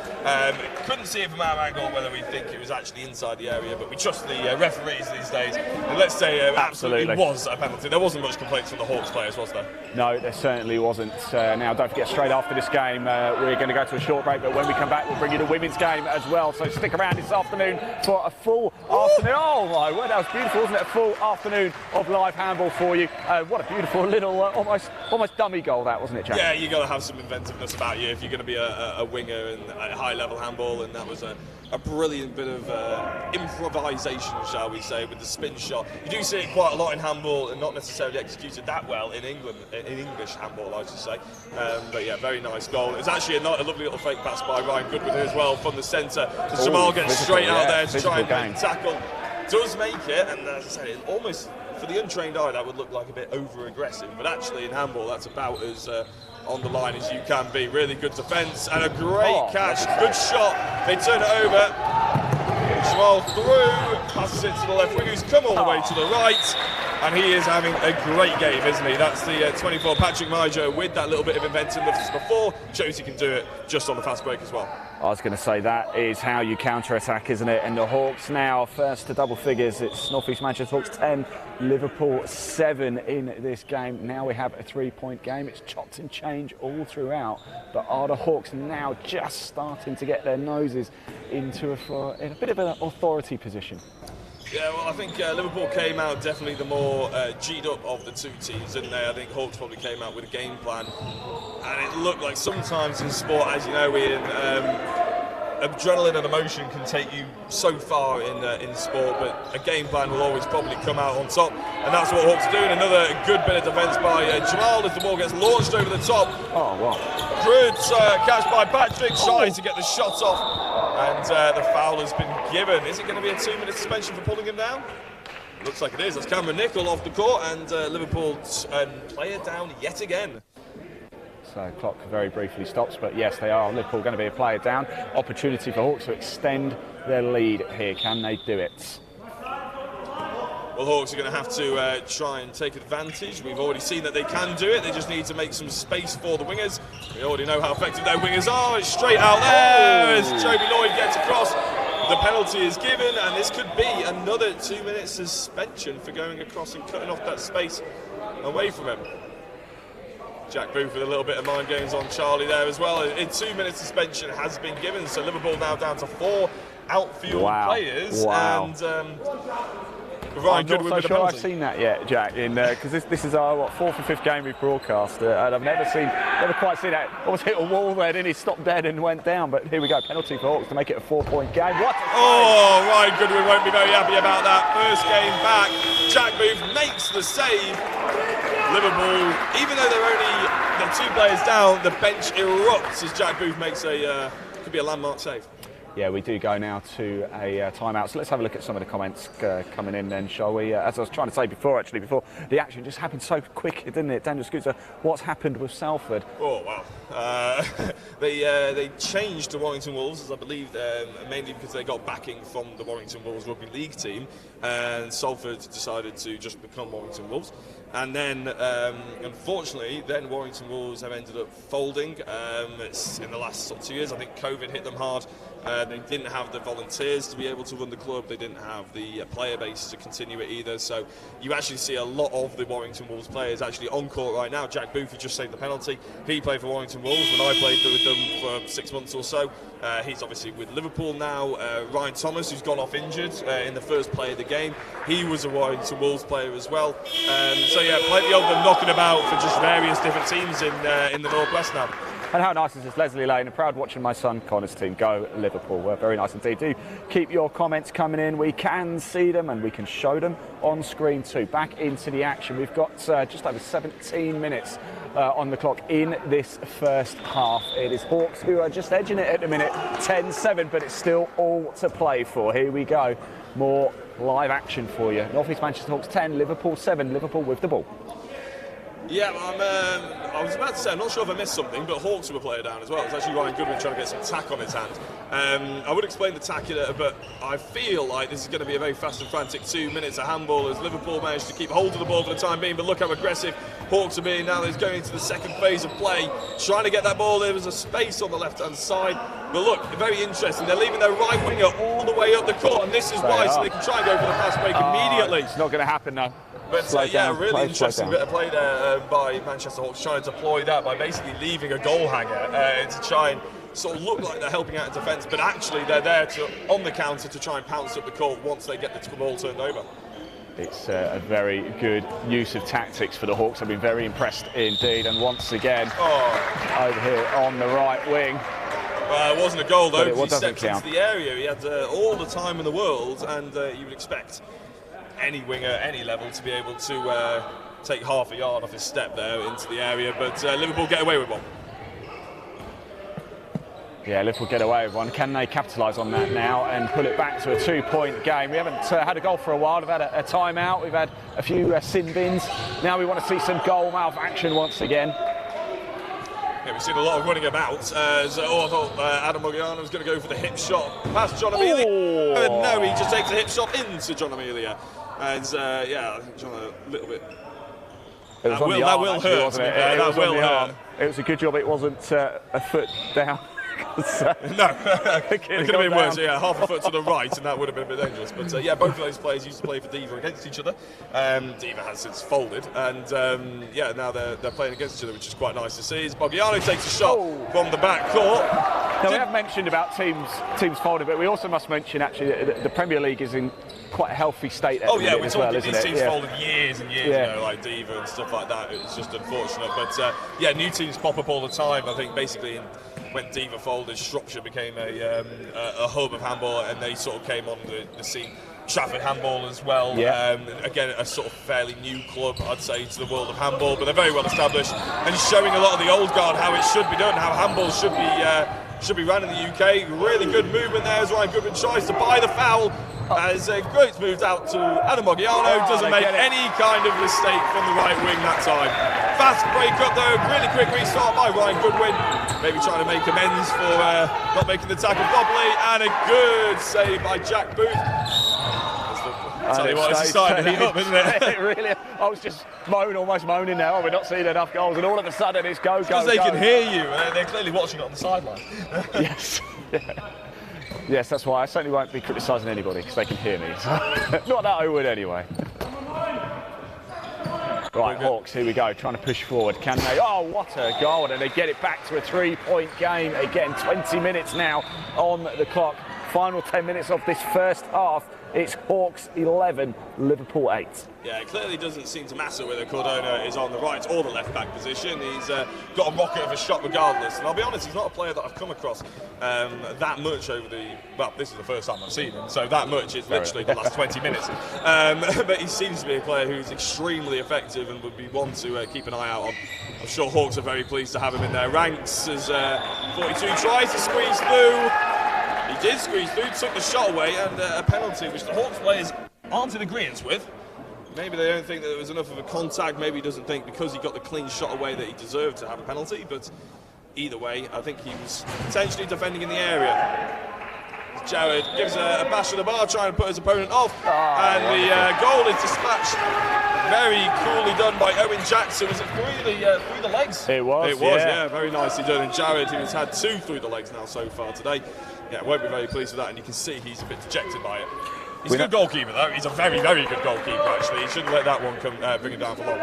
Couldn't see it from our angle whether we think it was actually inside the area, but we trust the referees these days. And let's say absolutely was a penalty. There wasn't much complaints from the Hawks players, was there? No, there certainly wasn't. Now, don't forget, straight after this game, we're going to go to a short break, but when we come back, we'll bring you the women's game as well. So stick around this afternoon for a full afternoon. Oh, my word, that was beautiful, wasn't it? A full afternoon of live handball for you. What a beautiful little, almost dummy goal that, wasn't it, Jack? Yeah, you got to have some inventiveness about you if you're going to be a winger in high-level handball, and that was a brilliant bit of improvisation, shall we say, with the spin shot. You do see it quite a lot in handball, and not necessarily executed that well in England, in English handball, I should say. But yeah, very nice goal. It was actually a lovely little fake pass by Ryan Goodwin as well from the centre. Jamal gets straight out there to try and make a tackle. Does make it, and as I said, it almost, for the untrained eye, that would look like a bit over-aggressive, but actually in handball, that's about as on the line as you can be. Really good defence and a great catch. Good shot. They turn it over. Jamal through, passes it to the left wing, who's come all the way to the right. And he is having a great game, isn't he? That's the 24, Patrick Mijo, with that little bit of inventiveness before. Shows he can do it just on the fast break as well. I was going to say, that is how you counter-attack, isn't it? And the Hawks now first to double figures. It's North East Manchester Hawks 10, Liverpool 7 in this game. Now we have a 3-point game. It's chopped and change all throughout. But are the Hawks now just starting to get their noses into in a bit of an authority position? Yeah, well, I think Liverpool came out definitely the more G'd up of the two teams, didn't they? I think Hawks probably came out with a game plan, and it looked like sometimes in sport, as you know, Ian, adrenaline and emotion can take you so far in sport, but a game plan will always probably come out on top, and that's what Hawks are doing. Another good bit of defence by Jamal as the ball gets launched over the top. Oh, wow. Good catch by Patrick, trying to get the shot off. And the foul has been given. Is it going to be a 2-minute suspension for pulling him down? Looks like it is. That's Cameron Nicol off the court, and Liverpool player down yet again. So clock very briefly stops, but yes, they are. Liverpool going to be a player down. Opportunity for Hawks to extend their lead here. Can they do it? Well, Hawks are going to have to try and take advantage. We've already seen that they can do it. They just need to make some space for the wingers. We already know how effective their wingers are. It's straight out there as Joby Lloyd gets across. The penalty is given, and this could be another 2-minute suspension for going across and cutting off that space away from him. Jack Booth with a little bit of mind games on Charlie there as well. A 2-minute suspension has been given, so Liverpool now down to 4 outfield players. And Ryan Goodwin with the penalty. I've seen that yet, Jack, because this is our 4th or 5th game we've broadcast, and I've never quite seen that. Almost hit a wall there, then he stopped dead and went down. But here we go, penalty for Hawks to make it a 4-point game. What? Oh, Ryan Goodwin won't be very happy about that. First game back. Jack Booth makes the save. Liverpool, even though they're 2 players down, the bench erupts as Jack Booth makes could be a landmark save. Yeah, we do go now to a timeout. So let's have a look at some of the comments coming in then, shall we? As I was trying to say before the action just happened so quick, didn't it? Daniel Scooter, what's happened with Salford? Oh, wow. They changed to Warrington Wolves, as I believe, mainly because they got backing from the Warrington Wolves Rugby League team, and Salford decided to just become Warrington Wolves. And then, unfortunately, then Warrington Wolves have ended up folding. In the last 2 years, I think COVID hit them hard. They didn't have the volunteers to be able to run the club. They didn't have the player base to continue it either. So you actually see a lot of the Warrington Wolves players actually on court right now. Jack Booth, who just saved the penalty, he played for Warrington Wolves when I played with them for 6 months or so. He's obviously with Liverpool now. Ryan Thomas, who's gone off injured in the first play of the game, he was a Warrington Wolves player as well. So yeah, plenty of them knocking about for just various different teams in the Northwest now. And how nice is this, Leslie Lane? I'm proud watching my son Connor's team go Liverpool. Very nice indeed. Do keep your comments coming in. We can see them and we can show them on screen too. Back into the action. We've got just over 17 minutes on the clock in this first half. It is Hawks who are just edging it at the minute, 10-7, but it's still all to play for. Here we go. More live action for you. North East Manchester Hawks 10, Liverpool 7. Liverpool with the ball. Yeah, I was about to say, I'm not sure if I missed something, but Hawks were a player down as well. It's actually Ryan Goodwin trying to get some tack on his hand. I would explain the tack in it, but I feel like this is going to be a very fast and frantic 2 minutes of handball as Liverpool managed to keep hold of the ball for the time being, but look how aggressive Hawks are being now. They're going into the second phase of play, trying to get that ball. There was a space on the left-hand side, but look, very interesting. They're leaving their right winger all the way up the court, and this is why, so they can try and go for the fast break immediately. It's not going to happen now. But yeah, really interesting bit of play there by Manchester Hawks, trying to deploy that by basically leaving a goal hanger to try and sort of look like they're helping out in defence, but actually they're there to on the counter to try and pounce up the court once they get the ball turned over. It's a very good use of tactics for the Hawks. I've been very impressed indeed, and once again over here on the right wing. It wasn't a goal though, because he stepped count. into the area. He had all the time in the world, and you would expect any winger, any level, to be able to take half a yard off his step there into the area, but Liverpool get away with one. Yeah, Liverpool get away with one. Can they capitalise on that now and pull it back to a 2-point game? We haven't had a goal for a while. We've had a timeout. We've had a few sin bins. Now we want to see some goal mouth action once again. Yeah, we've seen a lot of running about. I thought Adam Mogiano was going to go for the hip shot past John Amelia. No, he just takes a hip shot into John Amelia. And yeah, I think John a little bit. That will hurt, wasn't it? That will hurt. It was a good job it wasn't a foot down. No, it could have been worse. Yeah, half a foot to the right, and that would have been a bit dangerous. But yeah, both of those players used to play for Diva against each other. Diva has since folded, and yeah, now they're playing against each other, which is quite nice to see. As Bogiano takes a shot from the back court. Now, we have mentioned about teams folding, but we also must mention actually that the Premier League is in quite a healthy state at the minute as well, isn't it? These teams folded years and years ago, like Diva and stuff like that. It's just unfortunate, but yeah, new teams pop up all the time. I think basically when Diva folded, Shropshire became a hub of handball, and they sort of came on the scene. Trafford Handball as well. Again, a sort of fairly new club, I'd say, to the world of handball, but they're very well established and showing a lot of the old guard how it should be done, how handball should be run in the UK. Really good movement there as Ryan Goodwin tries to buy the foul. As Groats moved out to Adam Mogiano, doesn't make any kind of mistake from the right wing that time. Fast break up though, really quick restart by Ryan Goodwin. Maybe trying to make amends for not making the tackle properly, and a good save by Jack Booth. I'll tell you what, it's starting to heat up, isn't it? It really, I was just almost moaning now. We're not seeing enough goals, and all of a sudden it's go. Because they can hear you, they're clearly watching it on the sideline. Yes. Yes, that's why I certainly won't be criticising anybody, because they can hear me. Not that I would anyway. Right, Hawks, here we go, trying to push forward. Can they? Oh, what a goal, and they get it back to a 3-point game. Again, 20 minutes now on the clock Final 10 minutes of this first half. It's Hawks 11, Liverpool 8. Yeah, it clearly doesn't seem to matter whether Cardona is on the right or the left back position. He's got a rocket of a shot regardless. And I'll be honest, he's not a player that I've come across that much over the, well, this is the first time I've seen him, so that much is literally the last 20 minutes. But he seems to be a player who's extremely effective and would be one to keep an eye out on. I'm sure Hawks are very pleased to have him in their ranks as 42 tries to squeeze through. He did squeeze through, took the shot away, and a penalty which the Hawks players aren't in agreement with. Maybe they don't think that there was enough of a contact, maybe he doesn't think because he got the clean shot away that he deserved to have a penalty, but either way, I think he was potentially defending in the area. Jared gives a bash to the bar, trying to put his opponent off, and the goal is dispatched. Very coolly done by Owen Jackson. Was it through the legs? It was, yeah, very nicely done. And Jared, who has had 2 through the legs now so far today, yeah, won't be very pleased with that, and you can see he's a bit dejected by it. He's a good goalkeeper, though. He's a very, very good goalkeeper, actually. He shouldn't let that one bring him down for long.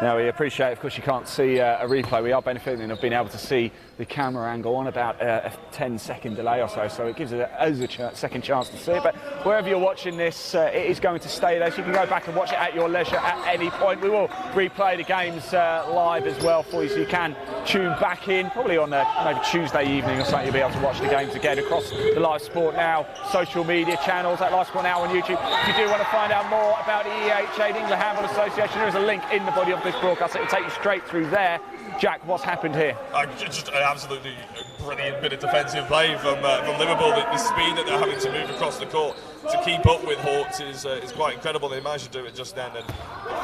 Now, we appreciate, of course, you can't see a replay. We are benefiting of being able to see the camera angle on about a 10-second delay or so it gives us a second chance to see it. But wherever you're watching this, it is going to stay there, so you can go back and watch it at your leisure at any point. We will replay the games live as well for you, so you can tune back in, probably on maybe Tuesday evening or something. You'll be able to watch the games again across the Live Sport Now social media channels, at Live Sport Now on YouTube. If you do want to find out more about the EHA, the England Handball Association, there is a link in the body of this broadcast. It will take you straight through there. Jack, what's happened here? Just an absolutely brilliant bit of defensive play from Liverpool. The speed that they're having to move across the court to keep up with Hawks is quite incredible. They managed to do it just then and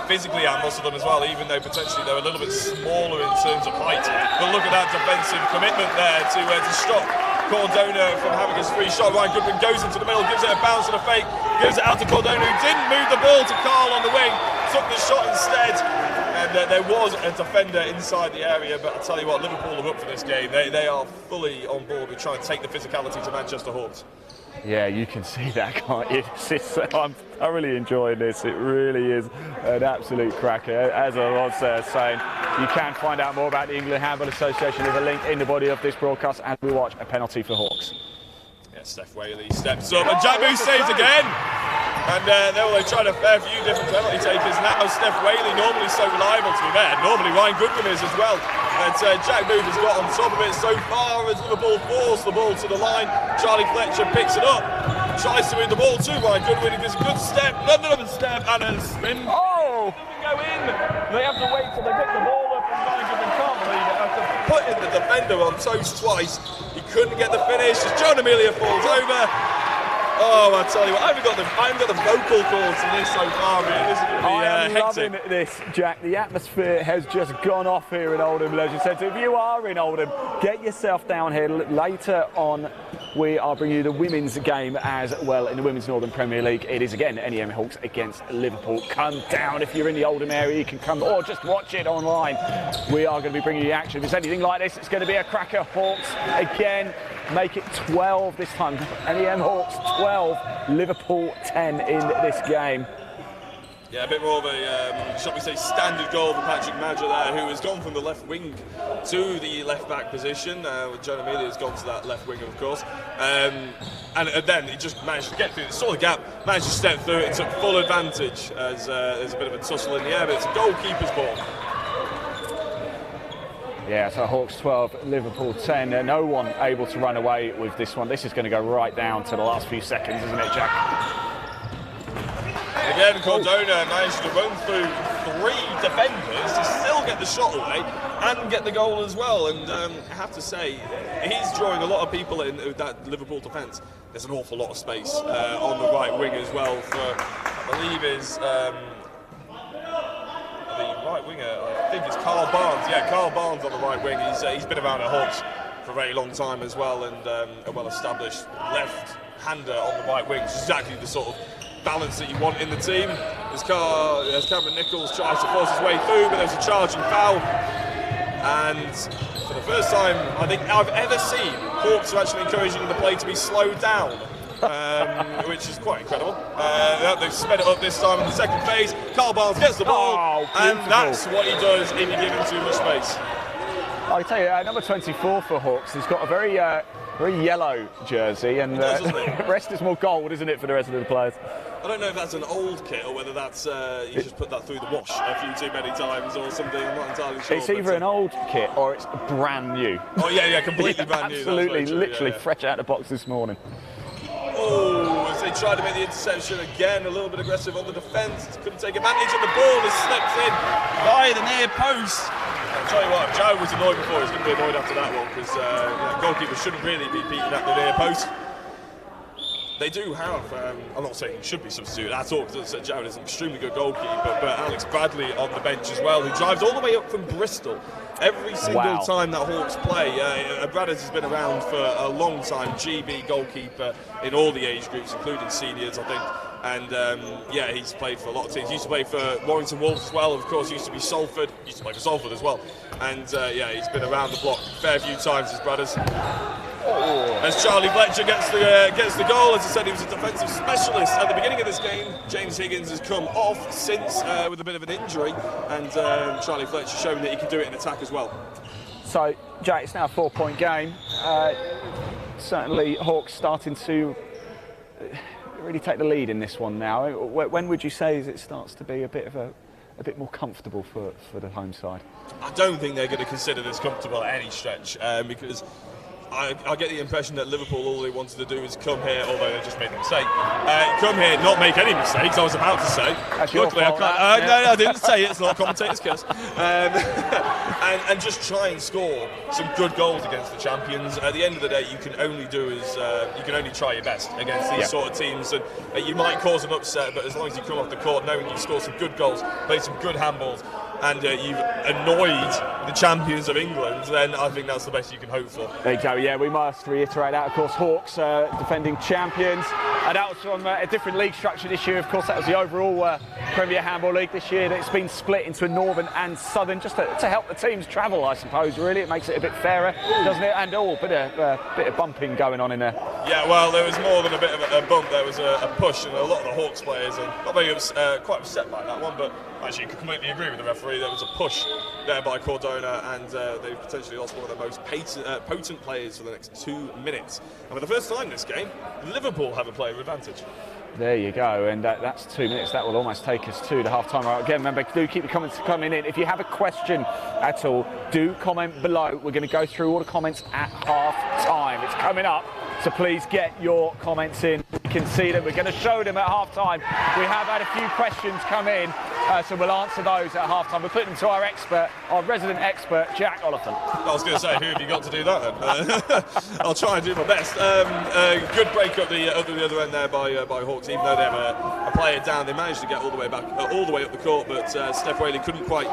physically outmuscle them as well, even though potentially they're a little bit smaller in terms of height. But look at that defensive commitment there to stop Cardona from having his free shot. Ryan Goodwin goes into the middle, gives it a bounce and a fake, gives it out to Cardona, who didn't move the ball to Carl on the wing, took the shot instead. And there was a defender inside the area, but I tell you what, Liverpool are up for this game. They are fully on board with trying to take the physicality to Manchester Hawks. Yeah, you can see that, can't you? I'm thoroughly enjoying this. It really is an absolute cracker. As I was saying, you can find out more about the England Handball Association. There's a link in the body of this broadcast, and we watch a penalty for Hawks. Yeah, Steph Whaley steps up, and Jack Booth saves again. And they're trying a fair few different penalty takers now. Steph Whaley, normally so reliable to be there. Normally Ryan Goodwin is as well. But Jack Booth has got on top of it so far as Liverpool force the ball to the line. Charlie Fletcher picks it up, tries to win the ball too. Ryan Goodwin, he gives a good step, another step, and a spin. Oh! Go in. They have to wait till they pick the ball up, and Ryan Goodwin can't believe it. After putting the defender on toast twice, he couldn't get the finish as Joan Amelia falls over. Oh, I tell you what, I haven't got the vocal cords in this so far, man. This is going to be I am hectic. loving this, Jack. The atmosphere has just gone off here in Oldham Leisure Centre. If you are in Oldham, get yourself down here. Later on, we are bringing you the women's game as well in the Women's Northern Premier League. It is again NEM Hawks against Liverpool. Come down if you're in the Oldham area. You can come or just watch it online. We are going to be bringing you the action. If it's anything like this, it's going to be a cracker. Hawks again. Make it 12 this time. NEM Hawks 12, Liverpool 10 in this game. Yeah, a bit more of a, shall we say, standard goal for Patrick Madger there, who has gone from the left wing to the left back position. Joan Amelia has gone to that left wing, of course. And then he just managed to get through, saw the gap, managed to step through it and took full advantage as there's a bit of a tussle in the air, but it's a goalkeeper's ball. Yeah, so Hawks 12, Liverpool 10. No one able to run away with this one. This is going to go right down to the last few seconds, isn't it, Jack? Again, Cardona managed to run through 3 defenders to still get the shot away and get the goal as well. And I have to say, he's drawing a lot of people in that Liverpool defence. There's an awful lot of space on the right wing as well for, I believe, is the right winger, I think it's Carl Barnes. Yeah, Carl Barnes on the right wing. He's been around at Hawks for a very long time as well, and a well-established left-hander on the right wing, which is exactly the sort of balance that you want in the team. As Cameron Nichols tries to force his way through, but there's a charging foul. And for the first time I think I've ever seen, Hawks are actually encouraging the play to be slowed down. Which is quite incredible. They've sped it up this time in the second phase. Carl Barnes gets the ball, and that's what he does if you give him too much space. I'll tell you, number 24 for Hawks has got a very yellow jersey, and the rest is more gold, isn't it, for the rest of the players? I don't know if that's an old kit or whether that's you just put that through the wash a few too many times or something. I'm not entirely sure. It's either an old kit or it's brand new. Oh yeah, completely brand new. Absolutely, literally fresh out of the box this morning. Oh, as they tried to make the interception again, a little bit aggressive on the defence, couldn't take advantage, and the ball has slipped in by the near post. I'll tell you what, if Joe was annoyed before, he's going to be annoyed after that one, because goalkeeper shouldn't really be beating at the near post. They do have, I'm not saying he should be substituted at all, because Joe is an extremely good goalkeeper, but Alex Bradley on the bench as well, who drives all the way up from Bristol. Every single time that Hawks play, Bradders has been around for a long time, GB goalkeeper in all the age groups, including seniors, I think. And yeah, he's played for a lot of teams. He used to play for Warrington Wolves as well, of course, used to be Salford, used to play for Salford as well. And yeah, he's been around the block a fair few times, his Bradders. As Charlie Fletcher gets the goal, as I said, he was a defensive specialist at the beginning of this game. James Higgins has come off since with a bit of an injury, and Charlie Fletcher showing that he can do it in attack as well. So, Jack, it's now a 4-point game. Certainly, Hawks starting to really take the lead in this one now. When would you say it starts to be a bit more comfortable for the home side? I don't think they're going to consider this comfortable at any stretch, because I get the impression that Liverpool, all they wanted to do is come here, although they just made a mistake. Come here, not make any mistakes, I was about to say. Luckily, I can't. No, I didn't say it, it's not a commentator's curse. And just try and score some good goals against the champions. At the end of the day, you can only try your best against these sort of teams. And you might cause an upset, but as long as you come off the court knowing you score some good goals, play some good handballs, and you've annoyed the champions of England, then I think that's the best you can hope for. There you go, yeah, we must reiterate that. Of course, Hawks defending champions, and that was from a different league structure this year. Of course, that was the overall Premier Handball League this year. It's been split into a northern and southern, just to help the teams travel, I suppose, really. It makes it a bit fairer, doesn't it? And a bit of bumping going on in there. Yeah, well, there was more than a bit of a bump. There was a push, and a lot of the Hawks players are not very quite upset by that one, but actually you could completely agree with the referee. There was a push there by Cordona, and they potentially lost one of their most potent players for the next 2 minutes. And for the first time this game, Liverpool have a player advantage. There you go, and that's 2 minutes. That will almost take us to the half-time. Again, remember, do keep your comments coming in. If you have a question at all, do comment below. We're going to go through all the comments at half-time. It's coming up, so please get your comments in. We can see them. We're going to show them at half-time. We have had a few questions come in, so we'll answer those at half-time. We'll put them to our expert, our resident expert, Jack Oliphant. I was going to say, who have you got to do that then? I'll try and do my best. Good break up the other end there by Hawks. Even though they have a player down, they managed to get all the way back, all the way up the court, but Steph Whaley couldn't quite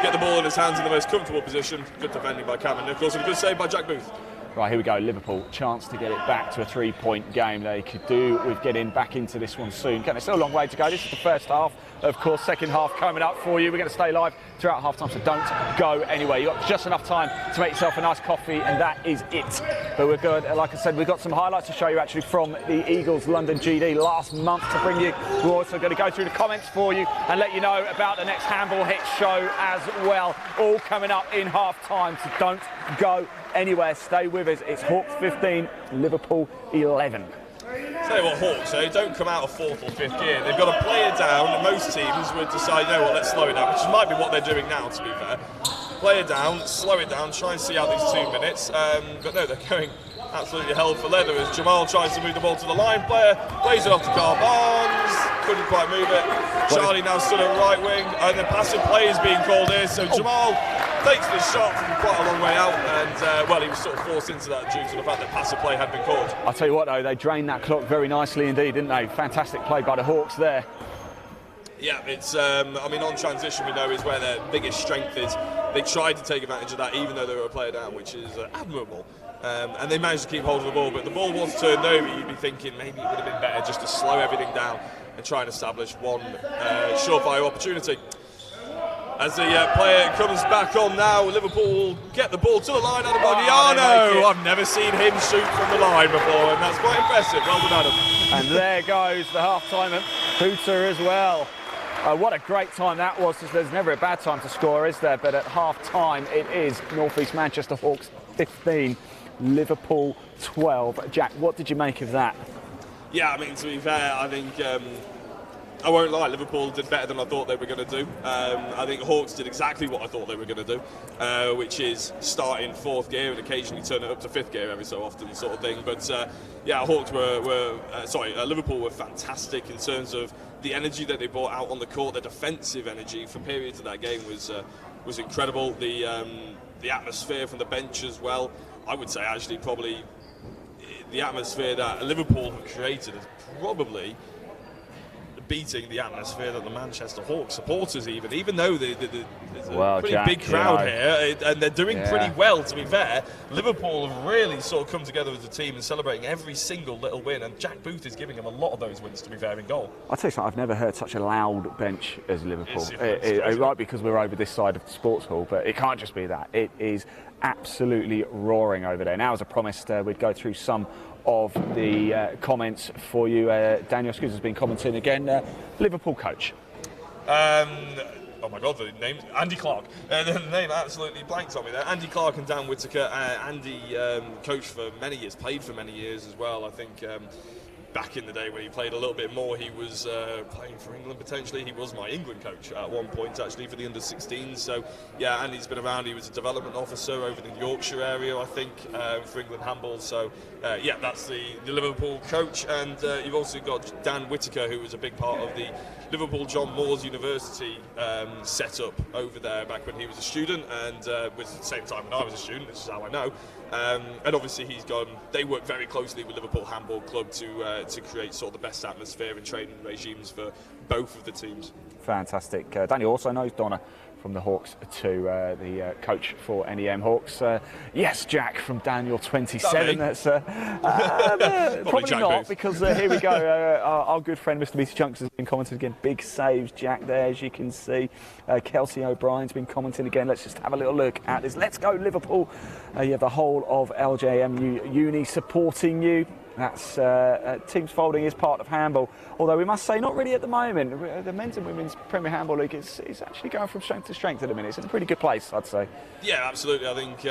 get the ball in his hands in the most comfortable position. Good defending by Cameron Nichols, and a good save by Jack Booth. Right, here we go, Liverpool, chance to get it back to a 3-point game. They could do with getting back into this one soon. There's still a long way to go. This is the first half. Of course, second half coming up for you. We're going to stay live throughout half-time, so don't go anywhere. You've got just enough time to make yourself a nice coffee, and that is it. But we're good. Like I said, we've got some highlights to show you actually from the Eagles London GD last month to bring you. We're also going to go through the comments for you and let you know about the next Handball Hit show as well. All coming up in half-time, so don't go anywhere. Stay with us. It's Hawks 15, Liverpool 11. Tell you what, Hawks, they don't come out of 4th or 5th gear. They've got a player down, and most teams would decide, no, well, let's slow it down, which might be what they're doing now, to be fair. Player down, slow it down, try and see out these 2 minutes. But no, they're going absolutely hell for leather as Jamal tries to move the ball to the line. Player plays it off to Carl Barnes, couldn't quite move it. Charlie now stood at right wing, and the passive play is being called here, so Jamal takes the shot from quite a long way out, and well, he was sort of forced into that due to the fact that passive play had been called. I'll tell you what though, they drained that clock very nicely indeed, didn't they? Fantastic play by the Hawks there. Yeah, it's, I mean, on transition we know is where their biggest strength is. They tried to take advantage of that even though they were a player down, which is admirable. And they managed to keep hold of the ball, but the ball was turned over. You'd be thinking maybe it would have been better just to slow everything down and try and establish one surefire opportunity. As the player comes back on now, Liverpool will get the ball to the line. Adam Bodiano, I've never seen him shoot from the line before, and that's quite impressive. Well done, Adam. And there goes the half-time hooter as well. What a great time that was. There's never a bad time to score, is there? But at half-time, it is North East Manchester Hawks 15, Liverpool 12. Jack, what did you make of that? Yeah, I mean, to be fair, I think I won't lie, Liverpool did better than I thought they were going to do. I think Hawks did exactly what I thought they were going to do, which is start in fourth gear and occasionally turn it up to fifth gear every so often, sort of thing. But yeah, Hawks Liverpool were fantastic in terms of the energy that they brought out on the court. The defensive energy for periods of that game was incredible. The atmosphere from the bench as well. I would say actually probably the atmosphere that Liverpool have created is probably beating the atmosphere that the Manchester Hawks supporters even though there's a pretty big crowd here and they're doing pretty well, to be fair. Liverpool have really sort of come together as a team and celebrating every single little win, and Jack Booth is giving them a lot of those wins, to be fair, in goal. I'll tell you something, I've never heard such a loud bench as Liverpool. It right, because we're over this side of the sports hall, but it can't just be that. It is absolutely roaring over there. Now, as I promised, we'd go through some of the comments for you. Daniel Scoots has been commenting again. Liverpool coach. Oh my God, the name, Andy Clark. The name absolutely blanked on me there. Andy Clark and Dan Whittaker. Andy coached for many years, played for many years as well. I think back in the day when he played a little bit more, he was playing for England potentially. He was my England coach at one point actually for the under-16s. So yeah, Andy's been around. He was a development officer over in the Yorkshire area, I think, for England Handball. So yeah, that's the Liverpool coach. And you've also got Dan Whittaker, who was a big part of the Liverpool John Moores University set up over there back when he was a student, and was at the same time when I was a student. This is how I know. And obviously they work very closely with Liverpool Handball Club to create sort of the best atmosphere and training regimes for both of the teams. Fantastic. Daniel also knows Donna from the Hawks too, the coach for NEM Hawks. Yes, Jack, from Daniel 27. That's probably Jack not, Booth. because here we go. Our good friend Mr. Beatty Chunks has been commenting again. Big saves, Jack, there, as you can see. Kelsey O'Brien's been commenting again. Let's just have a little look at this. Let's go, Liverpool. You have the whole of LJMU Uni supporting you. That's teams folding is part of handball, although we must say not really at the moment. The men's and women's Premier Handball League is actually going from strength to strength at the minute. It's in a pretty good place, I'd say. Yeah, absolutely. I think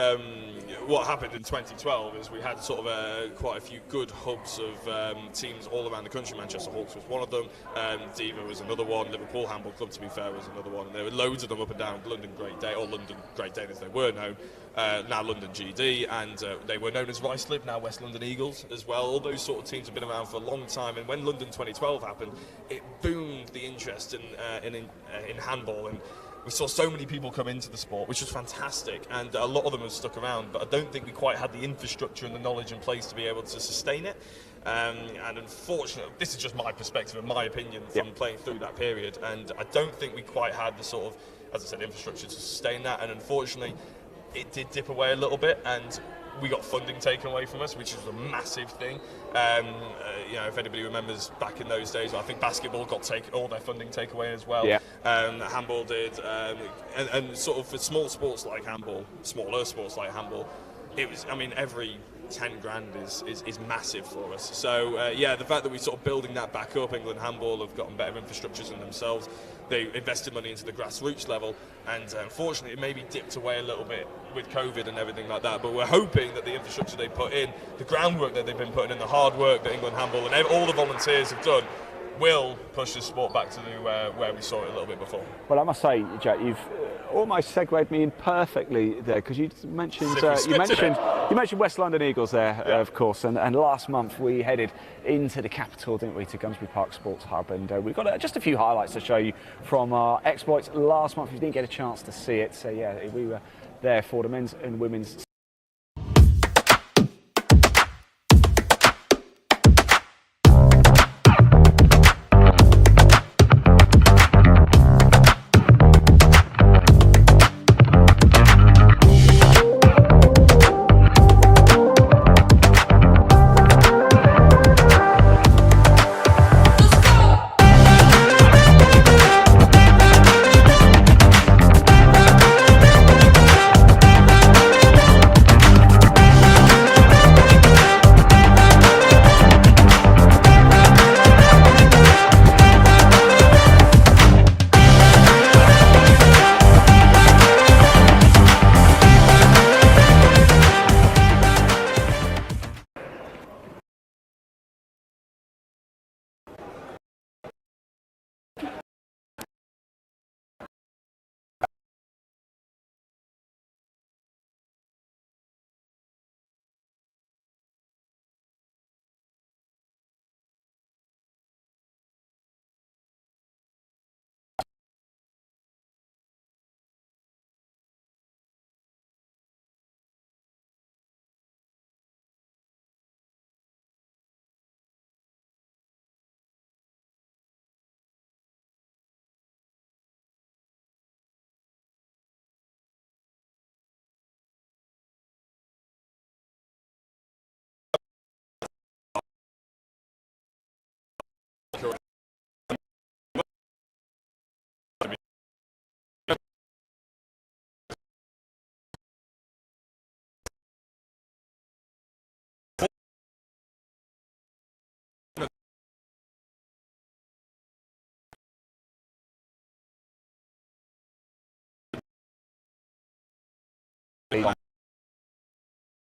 what happened in 2012 is we had sort of quite a few good hubs of teams all around the country. Manchester Hawks was one of them, Diva was another one, Liverpool Handball Club, to be fair, was another one, and there were loads of them up and down London Great Day, or London Great Day as they were known, now London GD, and they were known as Ruislip, now West London Eagles as well. All those sort of teams have been around for a long time, and when London 2012 happened, it boomed the interest in handball, and we saw so many people come into the sport, which was fantastic, and a lot of them have stuck around, but I don't think we quite had the infrastructure and the knowledge in place to be able to sustain it. And unfortunately, this is just my perspective and my opinion from playing through that period, and I don't think we quite had the sort of, as I said, infrastructure to sustain that, and unfortunately it did dip away a little bit, and we got funding taken away from us, which is a massive thing. You know, if anybody remembers back in those days, I think basketball got all their funding taken away as well. Yeah. Handball did, and sort of for small sports like handball, smaller sports like handball, it was, I mean, every 10 grand is massive for us. So yeah, the fact that we're sort of building that back up, England Handball have gotten better infrastructures in themselves. They invested money into the grassroots level, and unfortunately it maybe dipped away a little bit with COVID and everything like that, but we're hoping that the infrastructure they put in, the groundwork that they've been putting in, the hard work that England Handball and all the volunteers have done, will push the sport back to where we saw it a little bit before. Well, I must say, Jack, you've almost segued me in perfectly there, because you mentioned West London Eagles there, of course, and last month we headed into the capital, didn't we, to Gumsbury Park Sports Hub, and we've got just a few highlights to show you from our exploits last month if you didn't get a chance to see it. So yeah, we were there for the men's and women's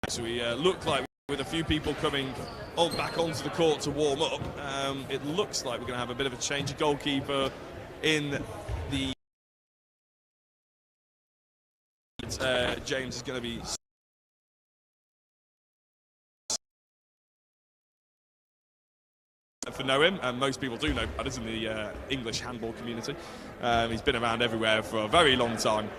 So we look like, with a few people coming back onto the court to warm up, it looks like we're going to have a bit of a change of goalkeeper in the... James is going to be... For know him, and most people do know that is in the English handball community. He's been around everywhere for a very long time.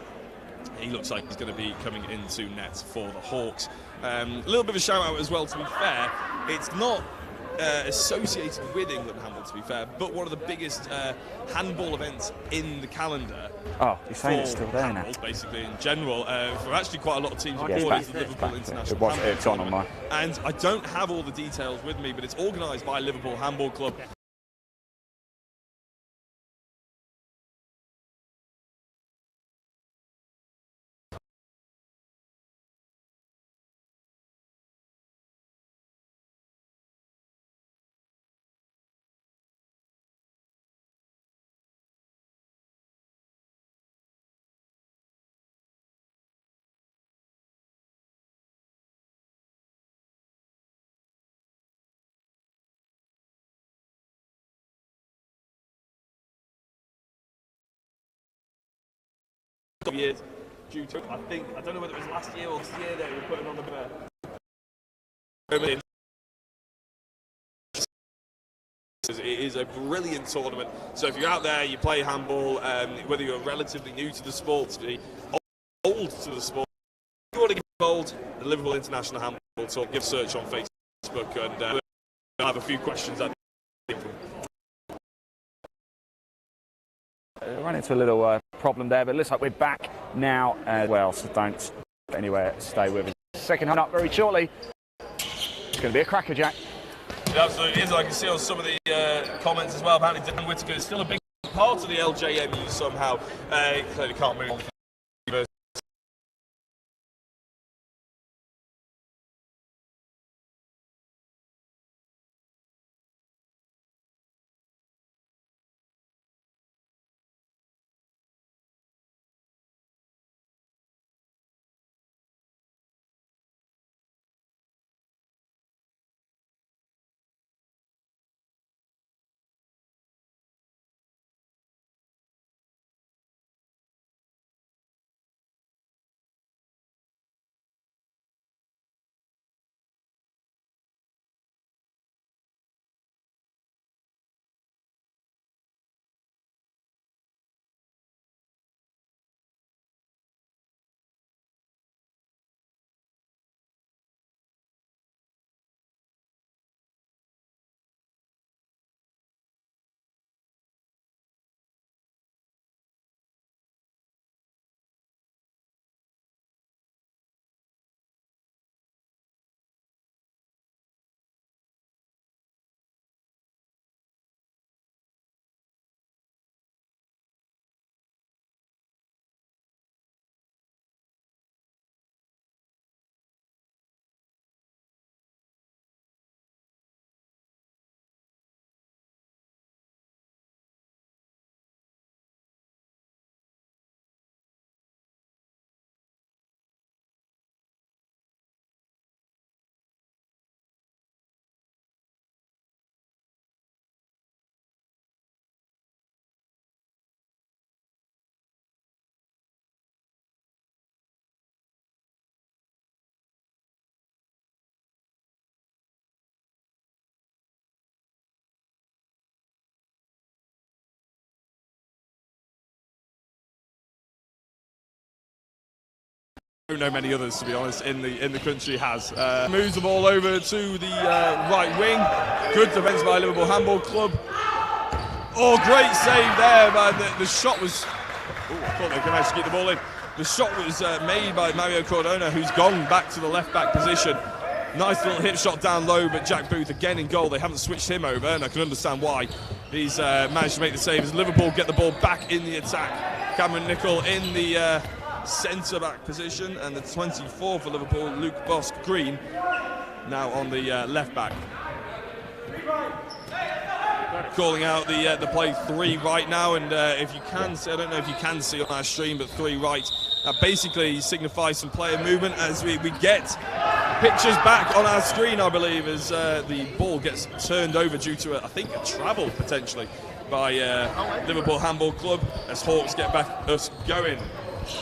He looks like he's going to be coming into net for the Hawks. A little bit of a shout out as well, to be fair. It's not associated with England handball, to be fair, but one of the biggest handball events in the calendar. Oh, you're saying it's still there handball, now? Basically, in general, for actually quite a lot of teams. Yes, the Liverpool International Handball it's on online. And I don't have all the details with me, but it's organised by Liverpool Handball Club. Years due to, I don't know whether it was last year or this year that we were putting on the it is a brilliant tournament. So if you're out there, you play handball, whether you're relatively new to the sport, to be old to the sport, if you want to get involved, the Liverpool International Handball Tour, give a search on Facebook, and we'll have a few questions. Ran into a little problem there, but it looks like we're back now as well, so don't go anywhere, stay with us. Second half up very shortly. It's going to be a crackerjack. It absolutely is. I can see on some of the comments as well. Apparently, Dan Whittaker is still a big part of the LJMU somehow. Clearly can't move on. I don't know many others, to be honest, in the country has. Moves the ball over to the right wing. Good defence by Liverpool Handball Club. Oh, great save there, man. The shot was... Oh, I thought they could actually get the ball in. The shot was made by Mario Cordona, who's gone back to the left-back position. Nice little hip shot down low, but Jack Booth again in goal. They haven't switched him over, and I can understand why. He's managed to make the save as Liverpool get the ball back in the attack. Cameron Nicol in the centre-back position, and the 24 for Liverpool, Luke Bosk-Green, now on the left-back. Calling out the play 3 right now, and if you can see, I don't know if you can see on our stream, but 3 right That basically signifies some player movement as we get pictures back on our screen, I believe, as the ball gets turned over due to, I think, a travel potentially by Liverpool Handball Club, as Hawks get back us going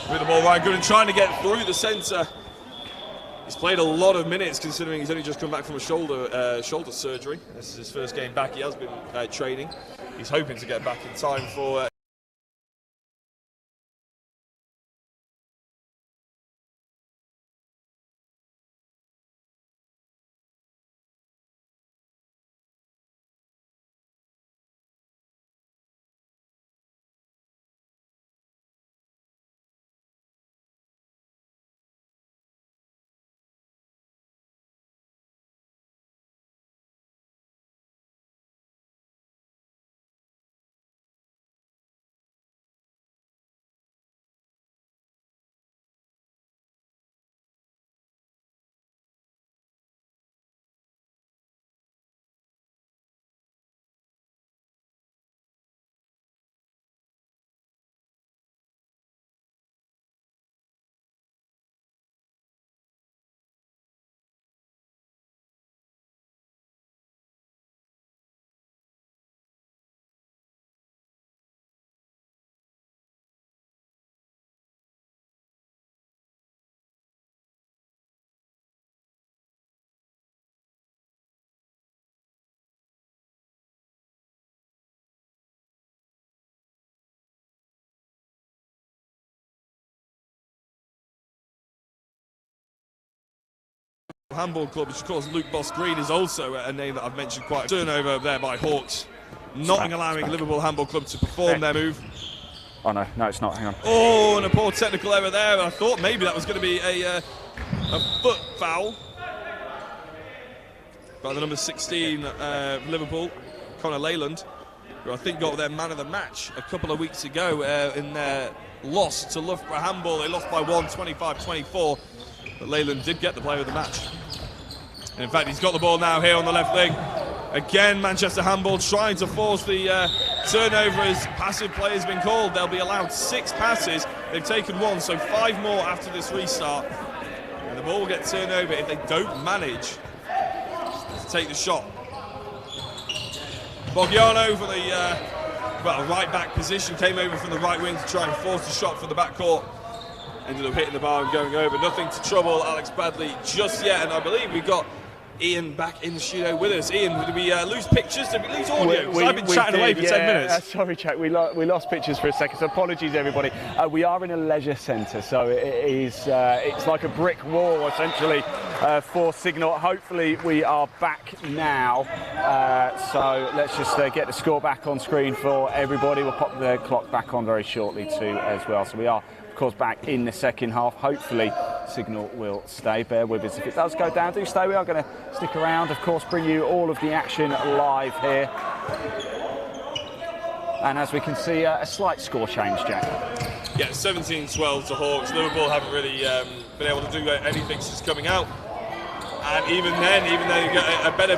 with the ball. Ryan Gooden trying to get through the centre. He's played a lot of minutes considering he's only just come back from a shoulder surgery. This is his first game back. He has been training. He's hoping to get back in time for Handball Club, which of course Luke Boss Green is also a name that I've mentioned quite. Turnover there by Hawks, not allowing Liverpool Handball Club to perform their move. Oh no, it's not. Hang on. Oh, and a poor technical error there. I thought maybe that was going to be a foot foul by the number 16 Liverpool, Connor Leyland, who I think got their man of the match a couple of weeks ago in their loss to Loughborough Handball. They lost by 25-24, but Leyland did get the player of the match. And in fact, he's got the ball now here on the left wing. Again, Manchester Handball trying to force the turnover as passive play has been called. They'll be allowed 6 passes. They've taken 1, so 5 more after this restart. And the ball will get turned over if they don't manage to take the shot. Boggiano for the right back position, came over from the right wing to try and force the shot for the back court. Ended up hitting the bar and going over. Nothing to trouble Alex Bradley just yet, and I believe we got Ian back in the studio with us. Ian, did we lose pictures? Did we lose audio? I've been chatting away for 10 minutes. Sorry, Jack, we lost pictures for a second, so apologies, everybody. We are in a leisure centre, so it's like a brick wall, essentially, for signal. Hopefully, we are back now. So let's just get the score back on screen for everybody. We'll pop the clock back on very shortly too as well. So we are, of course, back in the second half. Hopefully, signal will stay. Bear with us. If it does go down, do stay. We are going to stick around, of course, bring you all of the action live here. And as we can see, a slight score change, Jack. Yeah, 17-12 to Hawks. Liverpool haven't really been able to do anything since coming out. And even then you get a better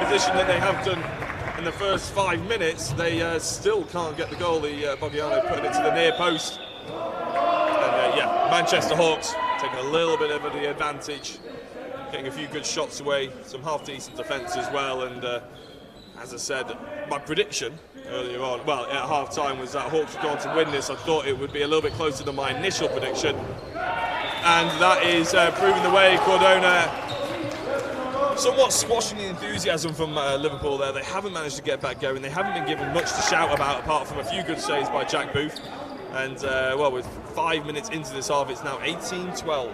position than they have done in the first 5 minutes. They still can't get the goal. The Boggiano putting it to the near post. And Manchester Hawks taking a little bit of the advantage, getting a few good shots away, some half-decent defence as well. And as I said, my prediction earlier on, well, at half-time, was that Hawks were going to win this. I thought it would be a little bit closer than my initial prediction. And that is proving the way. Cordona somewhat squashing the enthusiasm from Liverpool there. They haven't managed to get back going. They haven't been given much to shout about apart from a few good saves by Jack Booth. And, with 5 minutes into this half, it's now 18-12.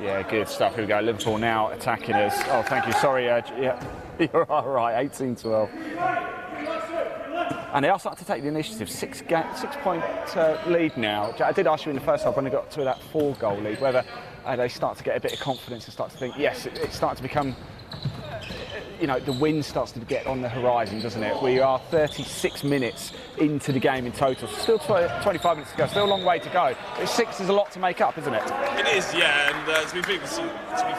Yeah, good stuff. Here we go. Liverpool now attacking us. Oh, thank you. Sorry, you're all right. 18-12. And they are starting to take the initiative. 6-point lead now. I did ask you in the first half when they got to that 4-goal lead whether they start to get a bit of confidence and start to think, yes, it's starting to become, the win starts to get on the horizon, doesn't it? We are 36 minutes into the game in total. Still 25 minutes to go. Still a long way to go. But 6 is a lot to make up, isn't it? It is, yeah. And to be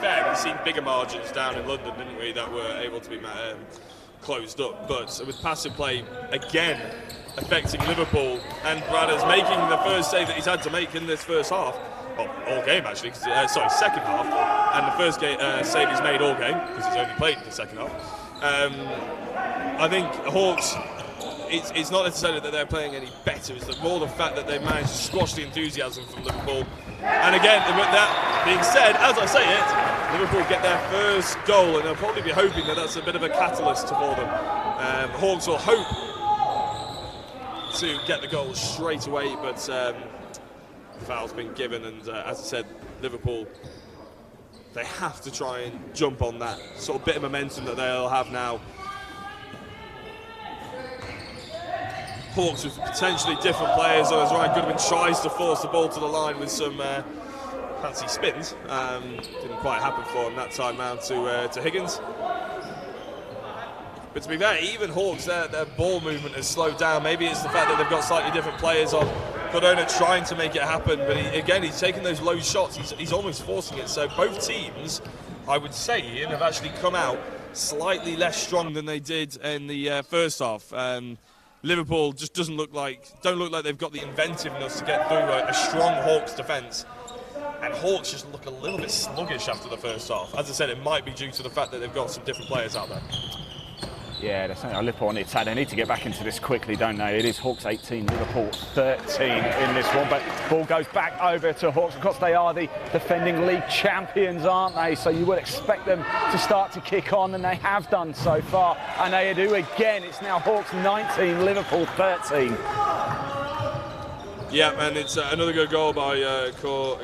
fair, we've seen bigger margins down in London, didn't we, that were able to be closed up. But with passive play, again, affecting Liverpool, and Bradder's making the first save that he's had to make in this first half. Well, all game actually, sorry, second half, and the first save he's made all game, because he's only played in the second half. I think Hawks, it's not necessarily that they're playing any better, it's more the fact that they've managed to squash the enthusiasm from Liverpool. And again, with that being said, as I say it, Liverpool get their first goal, and they'll probably be hoping that that's a bit of a catalyst for them. Hawks will hope to get the goal straight away, but the foul's been given, and as I said, Liverpool, they have to try and jump on that sort of bit of momentum that they'll have now. Hawks with potentially different players, as Ryan Goodwin tries to force the ball to the line with some fancy spins. Didn't quite happen for him that time round to Higgins. But to be fair, even Hawks, their ball movement has slowed down. Maybe it's the fact that they've got slightly different players on. Cordona trying to make it happen, but again, he's taking those low shots. He's almost forcing it. So both teams, I would say, Ian, have actually come out slightly less strong than they did in the first half. Liverpool just don't look like they've got the inventiveness to get through a strong Hawks defence. And Hawks just look a little bit sluggish after the first half. As I said, it might be due to the fact that they've got some different players out there. Yeah, there's something Liverpool on its side. They need to get back into this quickly, don't they? It is Hawks 18, Liverpool 13 in this one. But ball goes back over to Hawks. Of course, they are the defending league champions, aren't they? So you would expect them to start to kick on, and they have done so far. And they do again. It's now Hawks 19, Liverpool 13. Yeah, and it's another good goal by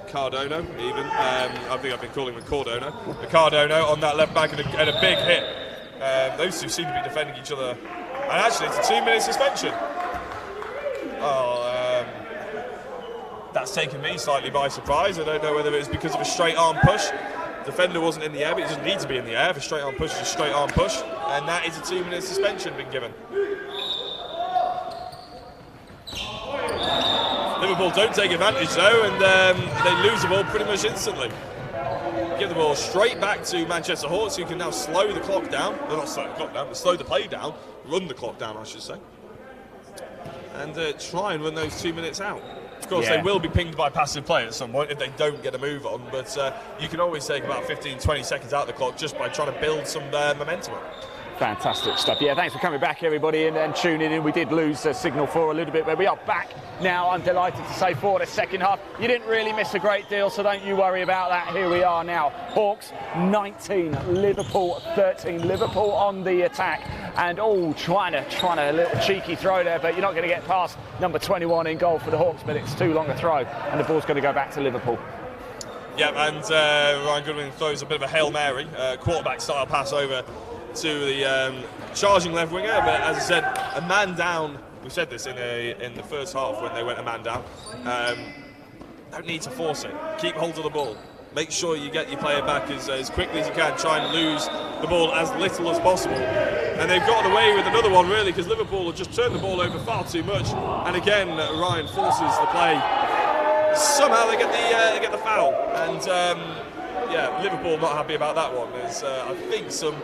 Cardona, even. I think I've been calling him Cordona. Cardona on that left back and a big hit. Those two seem to be defending each other. And actually, it's a 2-minute suspension. That's taken me slightly by surprise. I don't know whether it's because of a straight arm push. The defender wasn't in the air, but he doesn't need to be in the air. If a straight arm push is a straight arm push. And that is a 2-minute suspension been given. Liverpool don't take advantage though, and they lose the ball pretty much instantly. Give the ball straight back to Manchester Hawks, who can now slow the clock down. Well, not slow the clock down, but slow the play down. Run the clock down, I should say. And try and run those 2 minutes out. Of course, they will be pinged by passive play at some point if they don't get a move on, but you can always take about 15-20 seconds out of the clock just by trying to build some momentum up. Fantastic stuff. Yeah, thanks for coming back, everybody, and tuning in. We did lose signal for a little bit, but we are back now. I'm delighted to say for the second half. You didn't really miss a great deal, so don't you worry about that. Here we are now. Hawks 19, Liverpool 13. Liverpool on the attack, and trying a little cheeky throw there, but you're not going to get past number 21 in goal for the Hawks, but it's too long a throw, and the ball's going to go back to Liverpool. Yeah, and Ryan Goodwin throws a bit of a Hail Mary, quarterback-style pass over to the charging left winger, but as I said, a man down. We said this in the first half when they went a man down. Don't need to force it. Keep hold of the ball. Make sure you get your player back as quickly as you can. Try and lose the ball as little as possible. And they've gotten away with another one really, because Liverpool have just turned the ball over far too much. And again, Ryan forces the play. Somehow they get the foul. And yeah, Liverpool not happy about that one. There's I think some,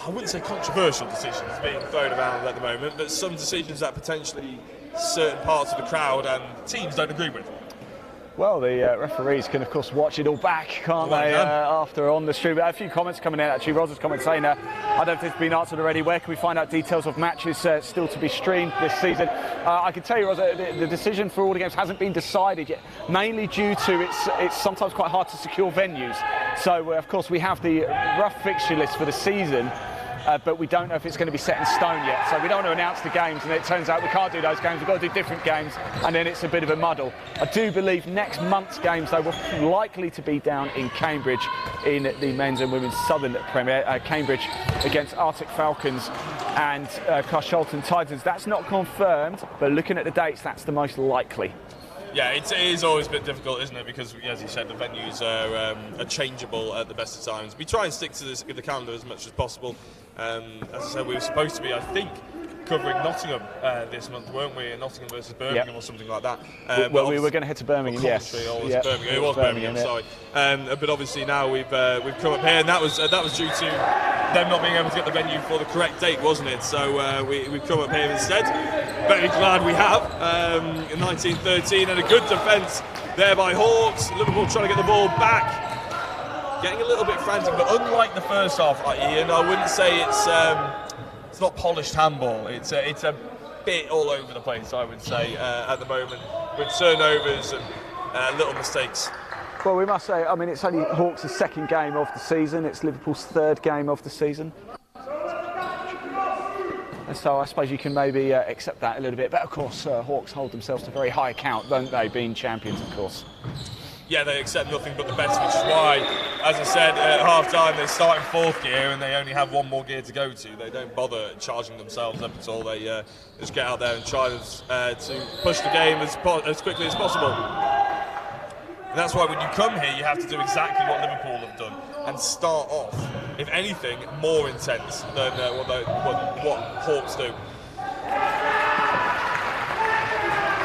I wouldn't say controversial decisions being thrown around at the moment, but some decisions that potentially certain parts of the crowd and teams don't agree with. Well, the referees can, of course, watch it all back, can't they, after on the stream. A few comments coming in, actually. Roger's comment saying, I don't know if it's been answered already. Where can we find out details of matches still to be streamed this season? I can tell you, Roger, the decision for all the games hasn't been decided yet, mainly due to it's sometimes quite hard to secure venues. So, of course, we have the rough fixture list for the season, but we don't know if it's going to be set in stone yet. So we don't want to announce the games, and it turns out we can't do those games. We've got to do different games, and then it's a bit of a muddle. I do believe next month's games, though, will likely to be down in Cambridge in the men's and women's Southern Premier. Cambridge against Arctic Falcons and Carshalton Titans. That's not confirmed, but looking at the dates, that's the most likely. Yeah, it is always a bit difficult, isn't it? Because, as you said, the venues are changeable at the best of times. We try and stick to the calendar as much as possible. As I said, we were supposed to be, I think, covering Nottingham this month, weren't we? Nottingham versus Birmingham or something like that. Well, we were going to head to Birmingham, yes. Birmingham. It was Birmingham, sorry. But obviously now we've come up here, and that was due to them not being able to get the venue for the correct date, wasn't it? So we've come up here instead. Very glad we have. In 1913, and a good defence there by Hawks. Liverpool trying to get the ball back. Getting a little bit frantic, but unlike the first half, Ian, I wouldn't say it's not polished handball. It's a bit all over the place, I would say, at the moment, with turnovers and little mistakes. Well, we must say, I mean, it's only Hawks' second game of the season. It's Liverpool's third game of the season. And so I suppose you can maybe accept that a little bit. But of course, Hawks hold themselves to very high account, don't they, being champions, of course. Yeah, they accept nothing but the best, which is why, as I said, at half-time they're starting fourth gear and they only have one more gear to go to. They don't bother charging themselves up at all. They just get out there and try to push the game as quickly as possible. And that's why when you come here, you have to do exactly what Liverpool have done and start off, if anything, more intense than what Hawks do.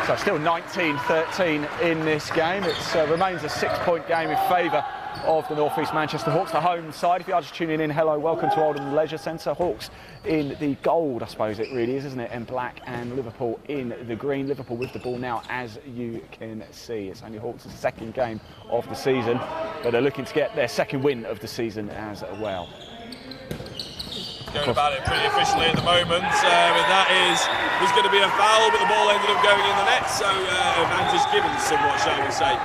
So still 19-13 in this game. It remains a 6-point game in favour of the North East Manchester Hawks, the home side. If you are just tuning in, hello, welcome to Oldham Leisure Centre. Hawks in the gold, I suppose it really is, isn't it? In black, and Liverpool in the green. Liverpool with the ball now, as you can see. It's only Hawks' second game of the season, but they're looking to get their second win of the season as well. Going about it pretty efficiently at the moment. There's going to be a foul, but the ball ended up going in the net, so advantage given somewhat, shall we say.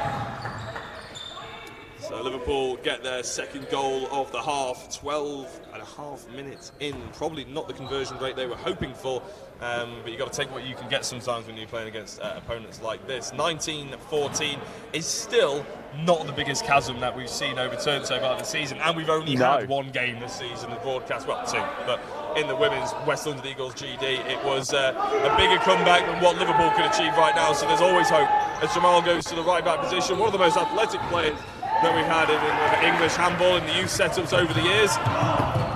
So Liverpool get their second goal of the half, 12.5 minutes in. Probably not the conversion rate they were hoping for, but you've got to take what you can get sometimes when you're playing against opponents like this. 19-14 is still not the biggest chasm that we've seen overturned so far this season, and we've only had one game this season, the broadcast, well, two, but in the women's West London Eagles GD, it was a bigger comeback than what Liverpool could achieve right now, so there's always hope as Jamal goes to the right back position, one of the most athletic players that we've had in English handball in the youth setups over the years.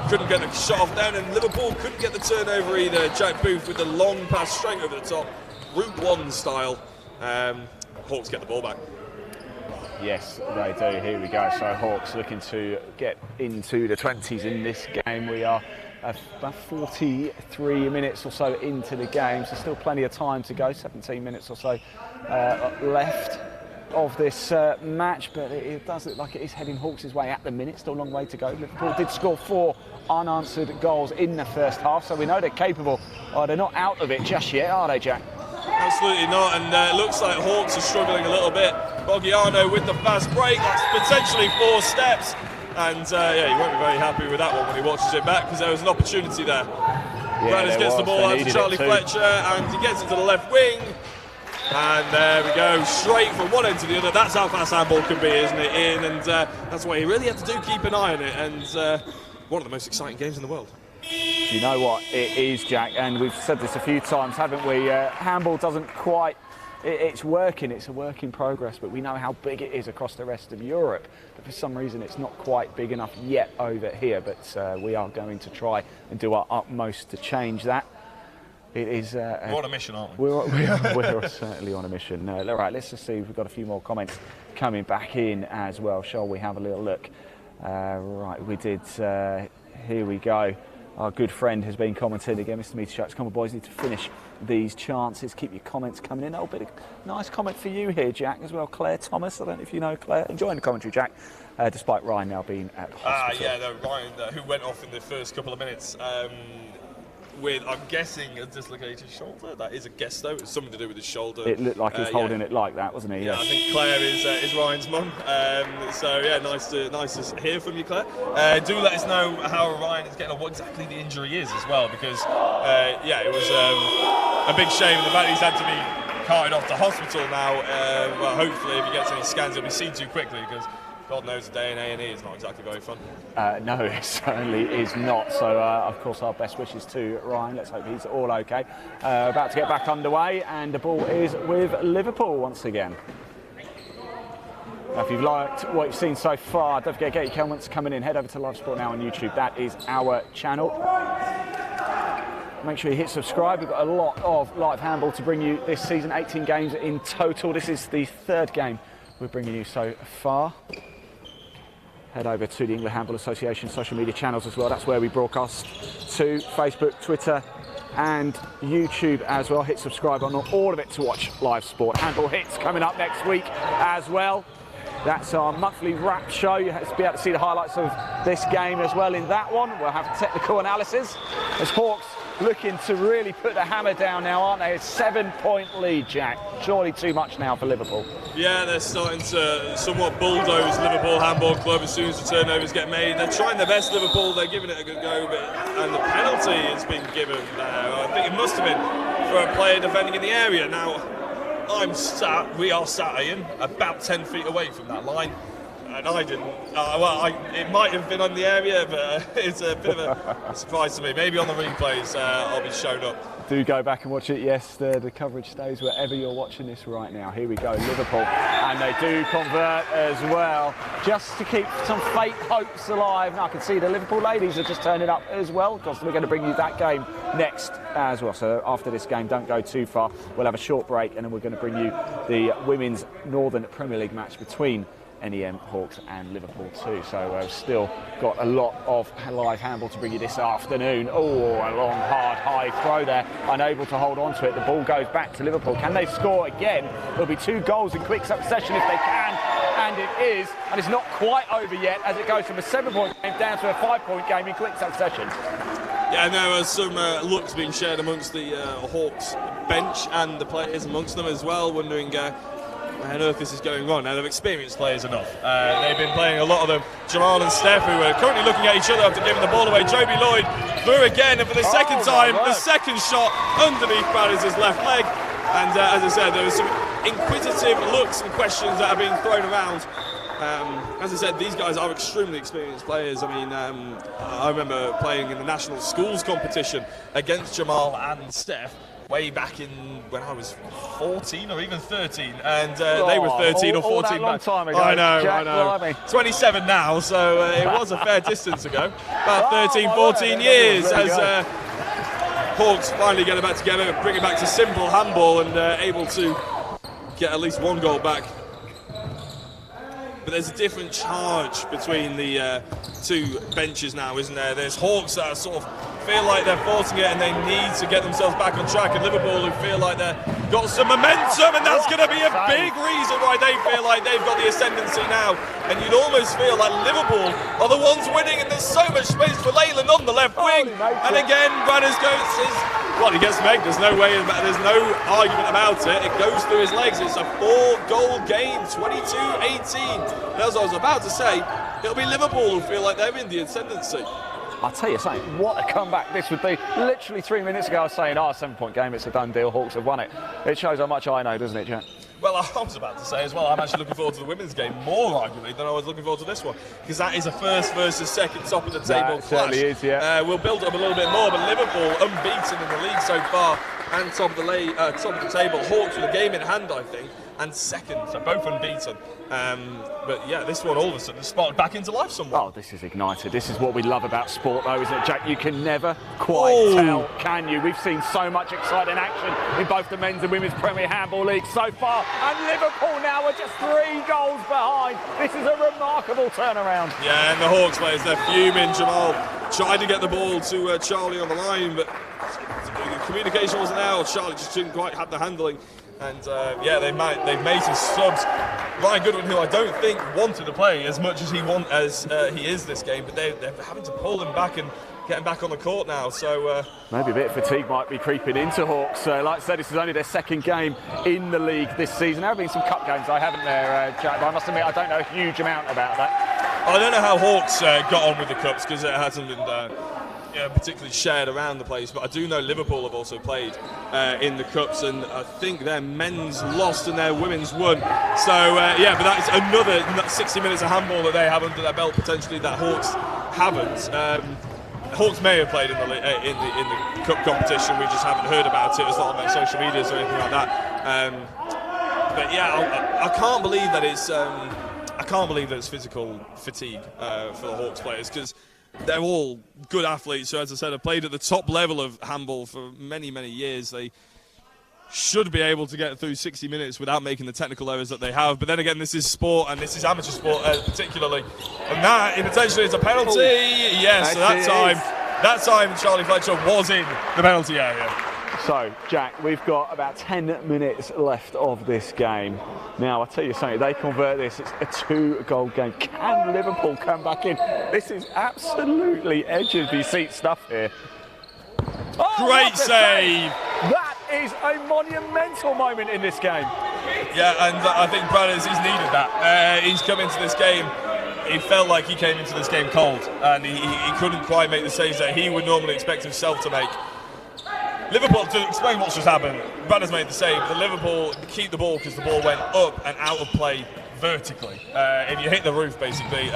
Couldn't get the shot off down, and Liverpool couldn't get the turnover either. Jack Booth with the long pass straight over the top, Route 1 style. Hawks get the ball back. Yes, they do. Here we go. So Hawks looking to get into the 20s in this game. We are about 43 minutes or so into the game, so still plenty of time to go. 17 minutes or so left of this match, but it does look like it is heading Hawks' way at the minute. Still a long way to go. Liverpool did score 4 unanswered goals in the first half, so we know they're capable. They're not out of it just yet, are they, Jack? Absolutely not, and it looks like Hawks are struggling a little bit. Boggiano with the fast break, that's potentially 4 steps, and yeah, he won't be very happy with that one when he watches it back, because there was an opportunity there. Branners gets the ball out to Charlie Fletcher, and he gets it to the left wing. And there we go, straight from one end to the other. That's how fast handball can be, isn't it, Ian? And that's what he really had to do, keep an eye on it. And one of the most exciting games in the world. You know what it is, Jack, and we've said this a few times, haven't we? Handball doesn't quite, it's working, it's a work in progress, but we know how big it is across the rest of Europe. But for some reason, it's not quite big enough yet over here, but we are going to try and do our utmost to change that. It is. We're on a mission, aren't we? We're certainly on a mission. All right, let's just see if we've got a few more comments coming back in as well. Shall we have a little look? Right, we did. Here we go. Our good friend has been commenting again, Mr. Meter Sharks. Come on, boys, need to finish these chances. Keep your comments coming in. Oh, bit of nice comment for you here, Jack, as well. Claire Thomas. I don't know if you know Claire. Enjoying the commentary, Jack. Despite Ryan now being at hospital. Yeah, no, Ryan, who went off in the first couple of minutes. With, I'm guessing, a dislocated shoulder. That is a guess, though. It's something to do with his shoulder. It looked like he was holding it like that, wasn't he? Yeah, I think Claire is Ryan's mum. So yeah, nice to hear from you, Claire. Do let us know how Ryan is getting on, what exactly the injury is as well, because yeah, it was a big shame. The fact he's had to be carted off to hospital now. Well, hopefully, if he gets any scans, he'll be seen too quickly, because God knows a day in A&E is not exactly very fun. No, it certainly is not. So, of course, our best wishes to Ryan. Let's hope he's all okay. About to get back underway, and the ball is with Liverpool once again. Now, if you've liked what you've seen so far, don't forget, get your comments coming in. Head over to Live Sport Now on YouTube. That is our channel. Make sure you hit subscribe. We've got a lot of live handball to bring you this season. 18 games in total. This is the 3rd game we're bringing you so far. head over to the England Handball Association social media channels as well. That's where we broadcast to Facebook, Twitter and YouTube as well. Hit subscribe on all of it to watch live sport. Handball Hits coming up next week as well. That's our monthly wrap show. You'll be able to see the highlights of this game as well in that one. We'll have technical analysis as Hawks looking to really put the hammer down now, aren't they? A 7-point lead, Jack. Surely too much now for Liverpool. Yeah, they're starting to somewhat bulldoze Liverpool Handball Club as soon as the turnovers get made. They're trying their best, Liverpool. They're giving it a good go, and the penalty has been given. I think it must have been for a player defending in the area. Now, we are sat, Ian, about 10 feet away from that line. And I didn't. It might have been on the area, but it's a bit of a surprise to me. Maybe on the replays, I'll be shown up. Do go back and watch it. Yes, the coverage stays wherever you're watching this right now. Here we go, Liverpool, and they do convert as well, just to keep some faint hopes alive. Now I can see the Liverpool ladies are just turning up as well, because we're going to bring you that game next as well. So after this game, don't go too far. We'll have a short break, and then we're going to bring you the Women's Northern Premier League match between NEM Hawks and Liverpool too. So we've still got a lot of live handball to bring you this afternoon. Oh, a long, hard, high throw there. Unable to hold on to it. The ball goes back to Liverpool. Can they score again? There'll be 2 goals in quick succession if they can. And it is. And it's not quite over yet as it goes from a 7-point game down to a 5-point game in quick succession. Yeah, there was some looks being shared amongst the Hawks bench and the players amongst them as well, wondering I know if this is going on. Now, they've experienced players enough. They've been playing a lot of them. Jamal and Steph, who are currently looking at each other after giving the ball away. Joby Lloyd through again, and for the second time, the second shot underneath Barnes' left leg. And as I said, there were some inquisitive looks and questions that are being thrown around. As I said, these guys are extremely experienced players. I mean, I remember playing in the national schools competition against Jamal and Steph way back in when I was 14 or even 13, and they were 13 or 14. All that long time ago. I know, Jack, I know. blimey. 27 now, so it was a fair distance ago. About 13, 14 years as Hawks finally get it back together, bring it back to simple handball, and able to get at least 1 goal back. But there's a different charge between the 2 benches now, isn't there? There's Hawks that are sort of feel like they're forcing it and they need to get themselves back on track, and Liverpool who feel like they've got some momentum, and that's going to be a big reason why they feel like they've got the ascendancy now. And you'd almost feel like Liverpool are the ones winning, and there's so much space for Leyland on the left wing. And again, Branner's goes, he gets Meg. There's no way, there's no argument about it. It goes through his legs. It's a 4-goal game, 22-18. As I was about to say, it'll be Liverpool who feel like they're in the ascendancy. I'll tell you something, what a comeback this would be. Literally 3 minutes ago I was saying, 7-point game, it's a done deal, Hawks have won it. It shows how much I know, doesn't it, Jack? Well, I was about to say as well, I'm actually looking forward to the women's game more, arguably, than I was looking forward to this one, because that is a first versus second top of the table clash. Certainly is, yeah. We'll build up a little bit more, but Liverpool unbeaten in the league so far, and top of the table. Hawks with a game in hand, I think, and second, so both unbeaten. But yeah, this one all of a sudden sparked back into life somewhat. Oh, this is ignited. This is what we love about sport, though, isn't it, Jack? You can never quite tell, can you? We've seen so much exciting action in both the men's and women's Premier Handball League so far, and Liverpool now are just 3 goals behind. This is a remarkable turnaround. Yeah, and the Hawks players, they're fuming. Jamal tried to get the ball to Charlie on the line, but the communication wasn't there. Charlie just didn't quite have the handling. And yeah, they've made some subs. Ryan Goodwin, who I don't think wanted to play as much as he is this game, but they're having to pull him back and get him back on the court now. So maybe a bit of fatigue might be creeping into Hawks. Like I said, this is only their 2nd game in the league this season. There have been some cup games, I haven't there, Jack, but I must admit I don't know a huge amount about that. I don't know how Hawks got on with the cups, because it hasn't been particularly shared around the place, but I do know Liverpool have also played in the cups, and I think their men's lost and their women's won. So yeah, but that's another 60 minutes of handball that they have under their belt potentially that Hawks haven't. Hawks may have played in the cup competition. We just haven't heard about it. It's not on their social medias or anything like that. But yeah, I can't believe that it's physical fatigue for the Hawks players, because they're all good athletes who, as I said, have played at the top level of handball for many, many years. should be able to get through 60 minutes without making the technical errors that they have. But then again, this is sport, and this is amateur sport particularly. And that potentially is a penalty. Yes, so that time Charlie Fletcher was in the penalty area. So, Jack, we've got about 10 minutes left of this game. Now, I'll tell you something, they convert this, it's a 2-goal game. Can Liverpool come back in? This is absolutely edge of your seat stuff here. Oh, great save! That is a monumental moment in this game. Yeah, and I think Brothers, he's needed that. He's come into this game, he felt like he came into this game cold, and he couldn't quite make the saves that he would normally expect himself to make. Liverpool, to explain what's just happened, Brothers made the save, but Liverpool keep the ball because the ball went up and out of play vertically. If you hit the roof, basically,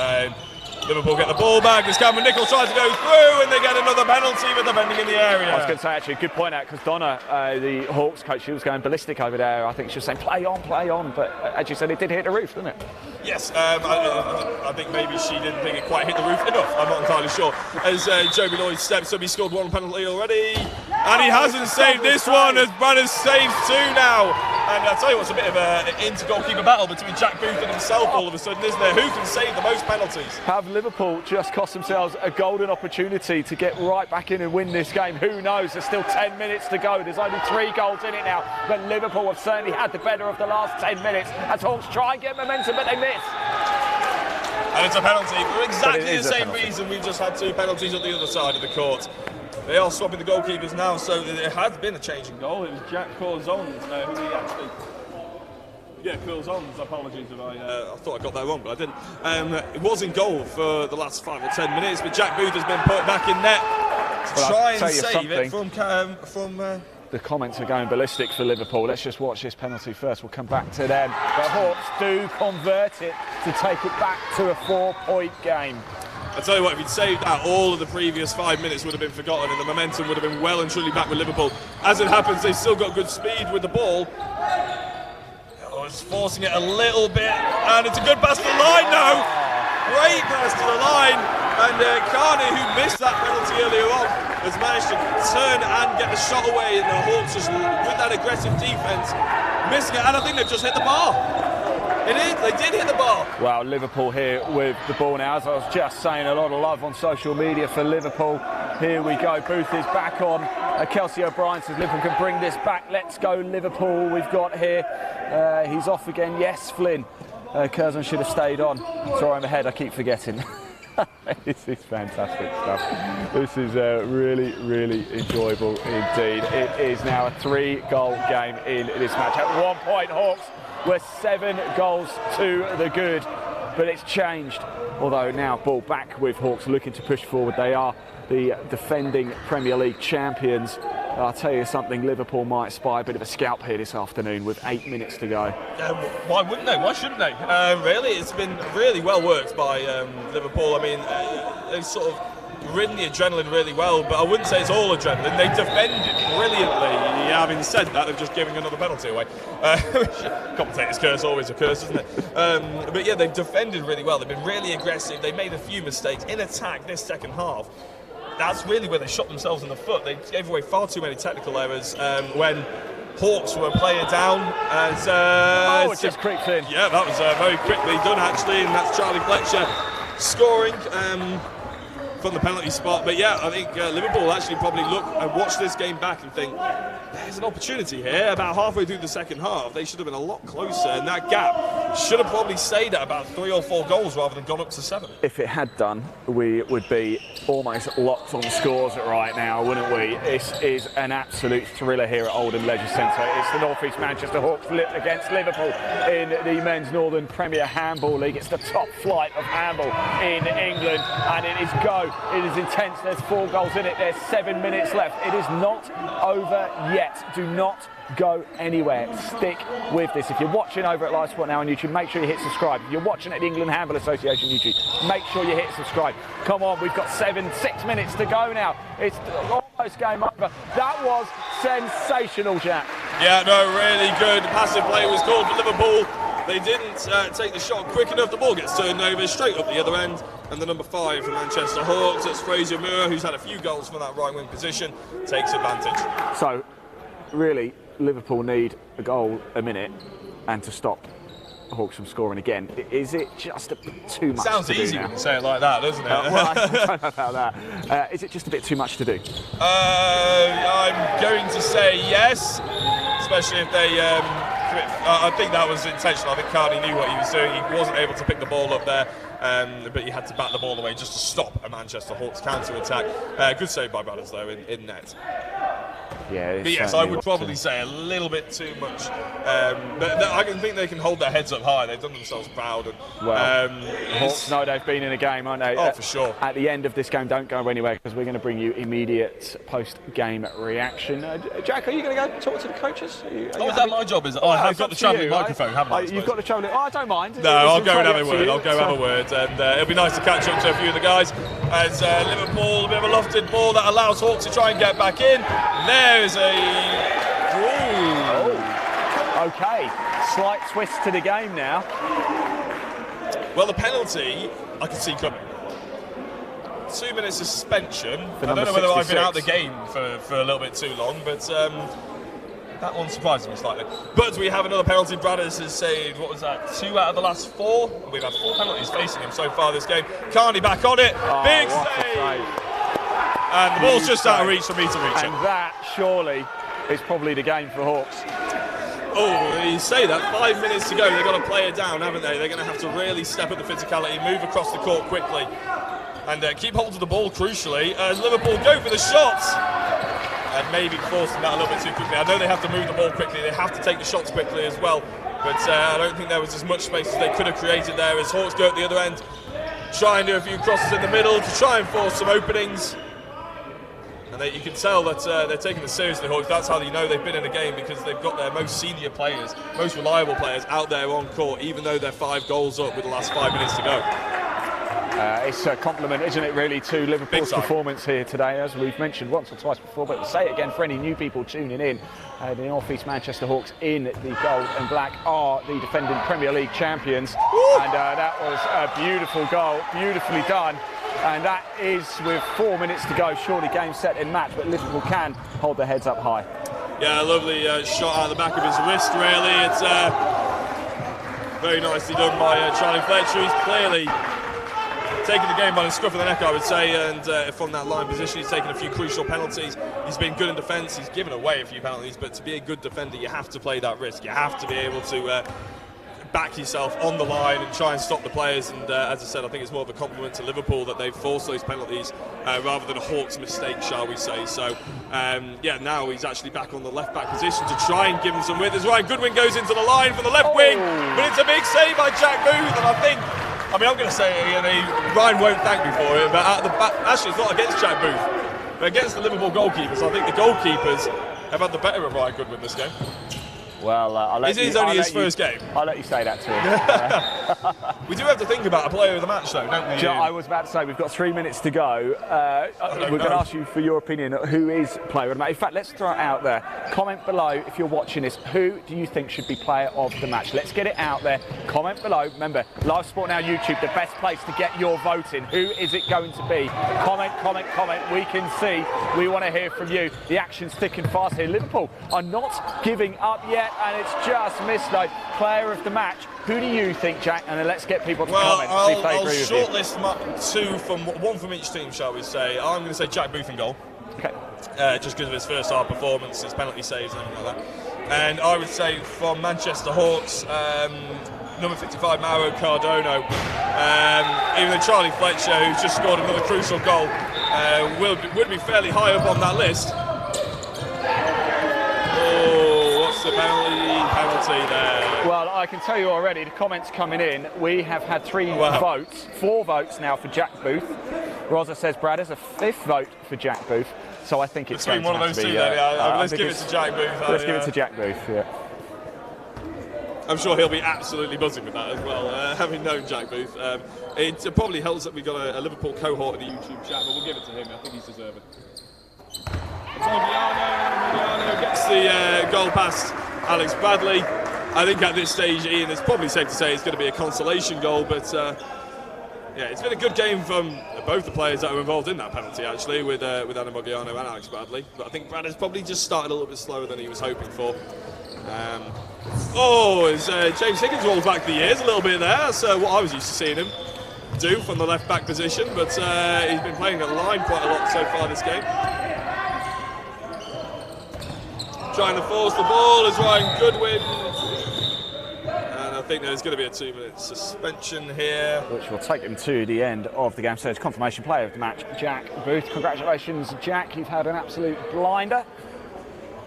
Liverpool get the ball back as Cameron Nichols tries to go through, and they get another penalty with the bending in the area. I was going to say, actually, good point out, because Donna, the Hawks coach, she was going ballistic over there. I think she was saying, play on, but as you said, it did hit the roof, didn't it? Yes, I think maybe she didn't think it quite hit the roof enough. I'm not entirely sure. As Joby Lloyd steps up, he scored one penalty already, and he hasn't saved this one, as Brothers saved 2 now. And I'll tell you what's a bit of an inter-goalkeeper battle between Jack Booth and himself all of a sudden, isn't there? Who can save the most penalties? Have Liverpool just cost themselves a golden opportunity to get right back in and win this game? Who knows? There's still 10 minutes to go. There's only 3 goals in it now, but Liverpool have certainly had the better of the last 10 minutes as Hawks try and get momentum, but they miss. And it's a penalty for exactly the same reason we've just had 2 penalties on the other side of the court. They are swapping the goalkeepers now, so there has been a change in goal. It was Jack Curzons who he actually... Yeah, Curzons, apologies if I thought I got that wrong, but I didn't. It was in goal for the last 5 or 10 minutes, but Jack Booth has been put back in net to try and save it from the comments are going ballistic for Liverpool. Let's just watch this penalty first. We'll come back to them. The Hawks do convert it to take it back to a 4-point game. I tell you what, if he'd saved that, all of the previous 5 minutes would have been forgotten and the momentum would have been well and truly back with Liverpool. As it happens, they've still got good speed with the ball. Oh, it's forcing it a little bit, and it's a good pass to the line now. Great pass to the line, and Carney, who missed that penalty earlier on, has managed to turn and get the shot away, and the Hawks just, with that aggressive defence, missing it, and I think they've just hit the bar. They did hit the bar. Wow, Liverpool here with the ball now. As I was just saying, a lot of love on social media for Liverpool. Here we go. Booth is back on. Kelsey O'Brien says Liverpool can bring this back. Let's go, Liverpool. We've got here. He's off again. Yes, Flynn. Curzon should have stayed on. Sorry, I'm ahead. I keep forgetting. This is fantastic stuff. This is really, really enjoyable indeed. It is now a 3-goal game in this match. At one point, Hawks were 7 goals to the good, but it's changed. Although now ball back with Hawks looking to push forward. They are the defending Premier League champions. I'll tell you something, Liverpool might spy a bit of a scalp here this afternoon with 8 minutes to go. Why wouldn't they? Why shouldn't they? Really, it's been really well worked by Liverpool. I mean, they've sort of ridden the adrenaline really well, but I wouldn't say it's all adrenaline. They defended brilliantly. Having said that, they've just given another penalty away. Commentator's curse, always a curse, isn't it? But yeah, they've defended really well. They've been really aggressive. They made a few mistakes in attack this second half. That's really where they shot themselves in the foot. They gave away far too many technical errors when Hawks were playing down. And, it just creeps in. Yeah, that was very quickly done actually, and that's Charlie Fletcher scoring from the penalty spot. But yeah, I think Liverpool actually probably look and watch this game back and think there's an opportunity here. About halfway through the second half, they should have been a lot closer, and that gap should have probably stayed at about 3 or 4 goals rather than gone up to 7. If it had done, we would be almost locked on scores right now, wouldn't we? This is an absolute thriller here at Oldham Leisure Centre. It's the North East Manchester Hawks against Liverpool in the Men's Northern Premier Handball League. It's the top flight of handball in England, and it is go. It is intense. There's 4 goals in it. There's 7 minutes left. It is not over yet. Do not go anywhere. Stick with this. If you're watching over at Live Sport now on YouTube, make sure you hit subscribe. If you're watching at the England Handball Association YouTube, make sure you hit subscribe. Come on, we've got 6 minutes to go now. It's almost game over. That was sensational, Jack. Yeah, no, really good. Passive play was called for Liverpool. They didn't take the shot quick enough. The ball gets turned over straight up the other end. And the number 5 for Manchester Hawks, that's Fraser Moore, who's had a few goals from that right wing position, takes advantage. So, really, Liverpool need a goal a minute and to stop Hawks from scoring again. Is it just a bit too much Sounds to do easy now? when you say it like that, doesn't it? Well, I don't know about that. Is it just a bit too much to do? I'm going to say yes, especially if they I think that was intentional. I think Carney knew what he was doing. He wasn't able to pick the ball up there, but he had to bat the ball away just to stop a Manchester Hawks counter-attack. Good save by Brothers, though, in net. Yeah, but yes, I would probably say a little bit too much. I can think they can hold their heads up high. They've done themselves proud. And, Hawks know they've been in a game, aren't they? Oh, for sure. At the end of this game, don't go anywhere because we're going to bring you immediate post-game reaction. Jack, are you going to go talk to the coaches? Is that my job? I've got the travelling microphone, haven't I? You've got the travelling. I don't mind. No, I'll go and have a word. Have a word, and it'll be nice to catch up to a few of the guys. As Liverpool, a bit of a lofted ball that allows Hawks to try and get back in. There's a. Okay, slight twist to the game now. Well, the penalty I can see coming. 2 minutes suspension. I don't know whether I've been out of the game for a little bit too long, but that one surprises me slightly. But we have another penalty. Bradders has saved, what was that, 2 out of the last 4? We've had 4 penalties facing him so far this game. Carney back on it. Big save. And the ball's just out of reach for me to reach it. And that, surely, is probably the game for Hawks. Oh, you say that, 5 minutes to go, they've got to play it down, haven't they? They're going to have to really step up the physicality, move across the court quickly, and keep hold of the ball, crucially, as Liverpool go for the shots. And maybe forcing that a little bit too quickly. I know they have to move the ball quickly, they have to take the shots quickly as well, but I don't think there was as much space as they could have created there as Hawks go at the other end, try and do a few crosses in the middle to try and force some openings. And you can tell that they're taking this seriously, Hawks. That's how you know they've been in a game, because they've got their most senior players, most reliable players out there on court, even though they're 5 goals up with the last 5 minutes to go. It's a compliment, isn't it, really, to Liverpool's performance here today, as we've mentioned once or twice before, but we'll say it again for any new people tuning in. The North East Manchester Hawks in the gold and black are the defending Premier League champions. And that was a beautiful goal, beautifully done. And that is with 4 minutes to go, surely game, set and match, but Liverpool can hold their heads up high. Yeah, a lovely shot out of the back of his wrist, really. It's very nicely done by Charlie Fletcher. He's clearly taking the game by the scruff of the neck, I would say, and from that line position, he's taken a few crucial penalties. He's been good in defence, he's given away a few penalties, but to be a good defender, you have to play that risk. You have to be able to back yourself on the line and try and stop the players, and as I said, I think it's more of a compliment to Liverpool that they've forced those penalties rather than a Hawks mistake, shall we say. So yeah, now he's actually back on the left back position to try and give him some width as Ryan Goodwin goes into the line for the left wing, but it's a big save by Jack Booth, and I'm going to say Ryan won't thank me for it, but at the back, actually it's not against Jack Booth, but against the Liverpool goalkeepers. I think the goalkeepers have had the better of Ryan Goodwin this game. Well, I'll let It is only his first game. I'll let you say that to him. We do have to think about a player of the match, though, don't we? I was about to say, we've got 3 minutes to go. We're going to ask you for your opinion. Who is player of the match? In fact, let's throw it out there. Comment below if you're watching this. Who do you think should be player of the match? Let's get it out there. Comment below. Remember, Live Sport Now YouTube, the best place to get your vote in. Who is it going to be? Comment, comment, comment. We can see. We want to hear from you. The action's thick and fast here. Liverpool are not giving up yet, and it's just missed though. Player of the match. Who do you think, Jack? And then let's get people to comment and see if they agree with you. I'll shortlist one from each team, shall we say. I'm going to say Jack Booth in goal. Okay. Just because of his first half performance, his penalty saves and everything like that. And I would say from Manchester Hawks, number 55, Mauro Cardona. Even though Charlie Fletcher, who's just scored another crucial goal, would be fairly high up on that list. Oh, what's the penalty there? Well, I can tell you already, the comments coming in, we have had 4 votes now for Jack Booth. Rosa says Bradders, a 5th vote for Jack Booth. So I think it's between one of those two. Let's give it to Jack Booth. Let's give it to Jack Booth. Yeah. I'm sure he'll be absolutely buzzing with that as well, having known Jack Booth. It probably helps that we've got a Liverpool cohort in the YouTube chat, but we'll give it to him. I think he's deserving. Emiliano gets the goal past Alex Bradley. I think at this stage, Ian, it's probably safe to say it's going to be a consolation goal, but Yeah, it's been a good game from both the players that were involved in that penalty, actually, with Adam Mogiano and Alex Bradley. But I think Brad has probably just started a little bit slower than he was hoping for. James Higgins rolls back the ears a little bit there. That's what I was used to seeing him do from the left-back position. But he's been playing at line quite a lot so far this game. Trying to force the ball is Ryan Goodwin. I think there's going to be a 2-minute suspension here, which will take him to the end of the game. So it's confirmation player of the match, Jack Booth. Congratulations, Jack. You've had an absolute blinder.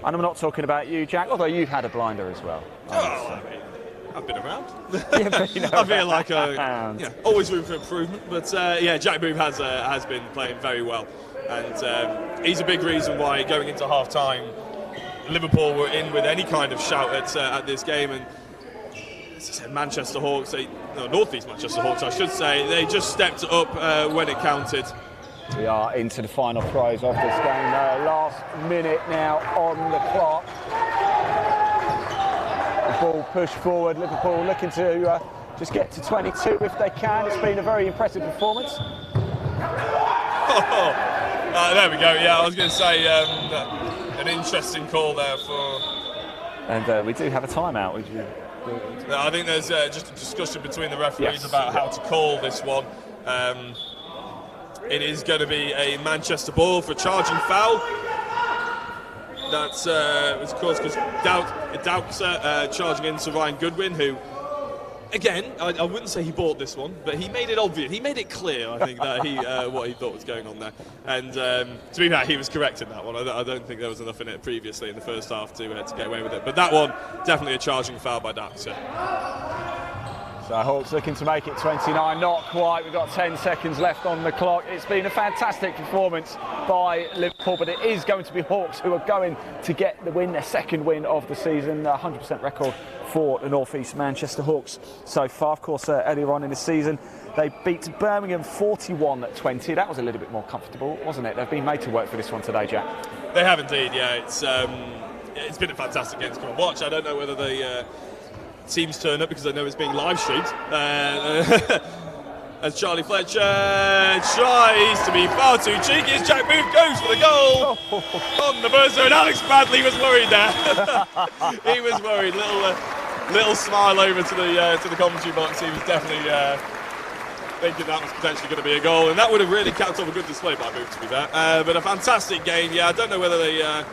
And I'm not talking about you, Jack, although you've had a blinder as well. I've been around. I feel like always room for improvement. But Jack Booth has been playing very well, and he's a big reason why going into half-time, Liverpool were in with any kind of shout at this game. And as I said, Manchester Hawks, North East Manchester Hawks, I should say, they just stepped up when it counted. We are into the final throws of this game. Last minute now on the clock. The ball pushed forward. Liverpool looking to just get to 22 if they can. It's been a very impressive performance. There we go. Yeah, I was going to say an interesting call there for. And we do have a timeout. I think there's just a discussion between the referees about how to call this one. It is going to be a Manchester ball for charging foul. That's was caused because Doubtser charging into Ryan Goodwin, who, again, I wouldn't say he bought this one, but he made it obvious. He made it clear, I think, that he what he thought was going on there. And to be fair, he was correct in that one. I don't think there was enough in it previously in the first half to get away with it. But that one, definitely a charging foul by Doubtser. So Hawks looking to make it 29, not quite. We've got 10 seconds left on the clock. It's been a fantastic performance by Liverpool, but it is going to be Hawks who are going to get the win, their second win of the season, 100% record for the North East Manchester Hawks so far. Of course, earlier on in the season, they beat Birmingham 41-20. That was a little bit more comfortable, wasn't it? They've been made to work for this one today, Jack. They have indeed, yeah. It's been a fantastic game to come and watch. I don't know whether they... teams turn up because I know it's being live streamed. As Charlie Fletcher tries to be far too cheeky, as Jack Booth goes for the goal on the buzzer, and Alex Bradley was worried there. He was worried. Little smile over to the commentary box. He was definitely thinking that was potentially going to be a goal, and that would have really capped off a good display by Booth, to be fair. But a fantastic game. Yeah, I don't know whether the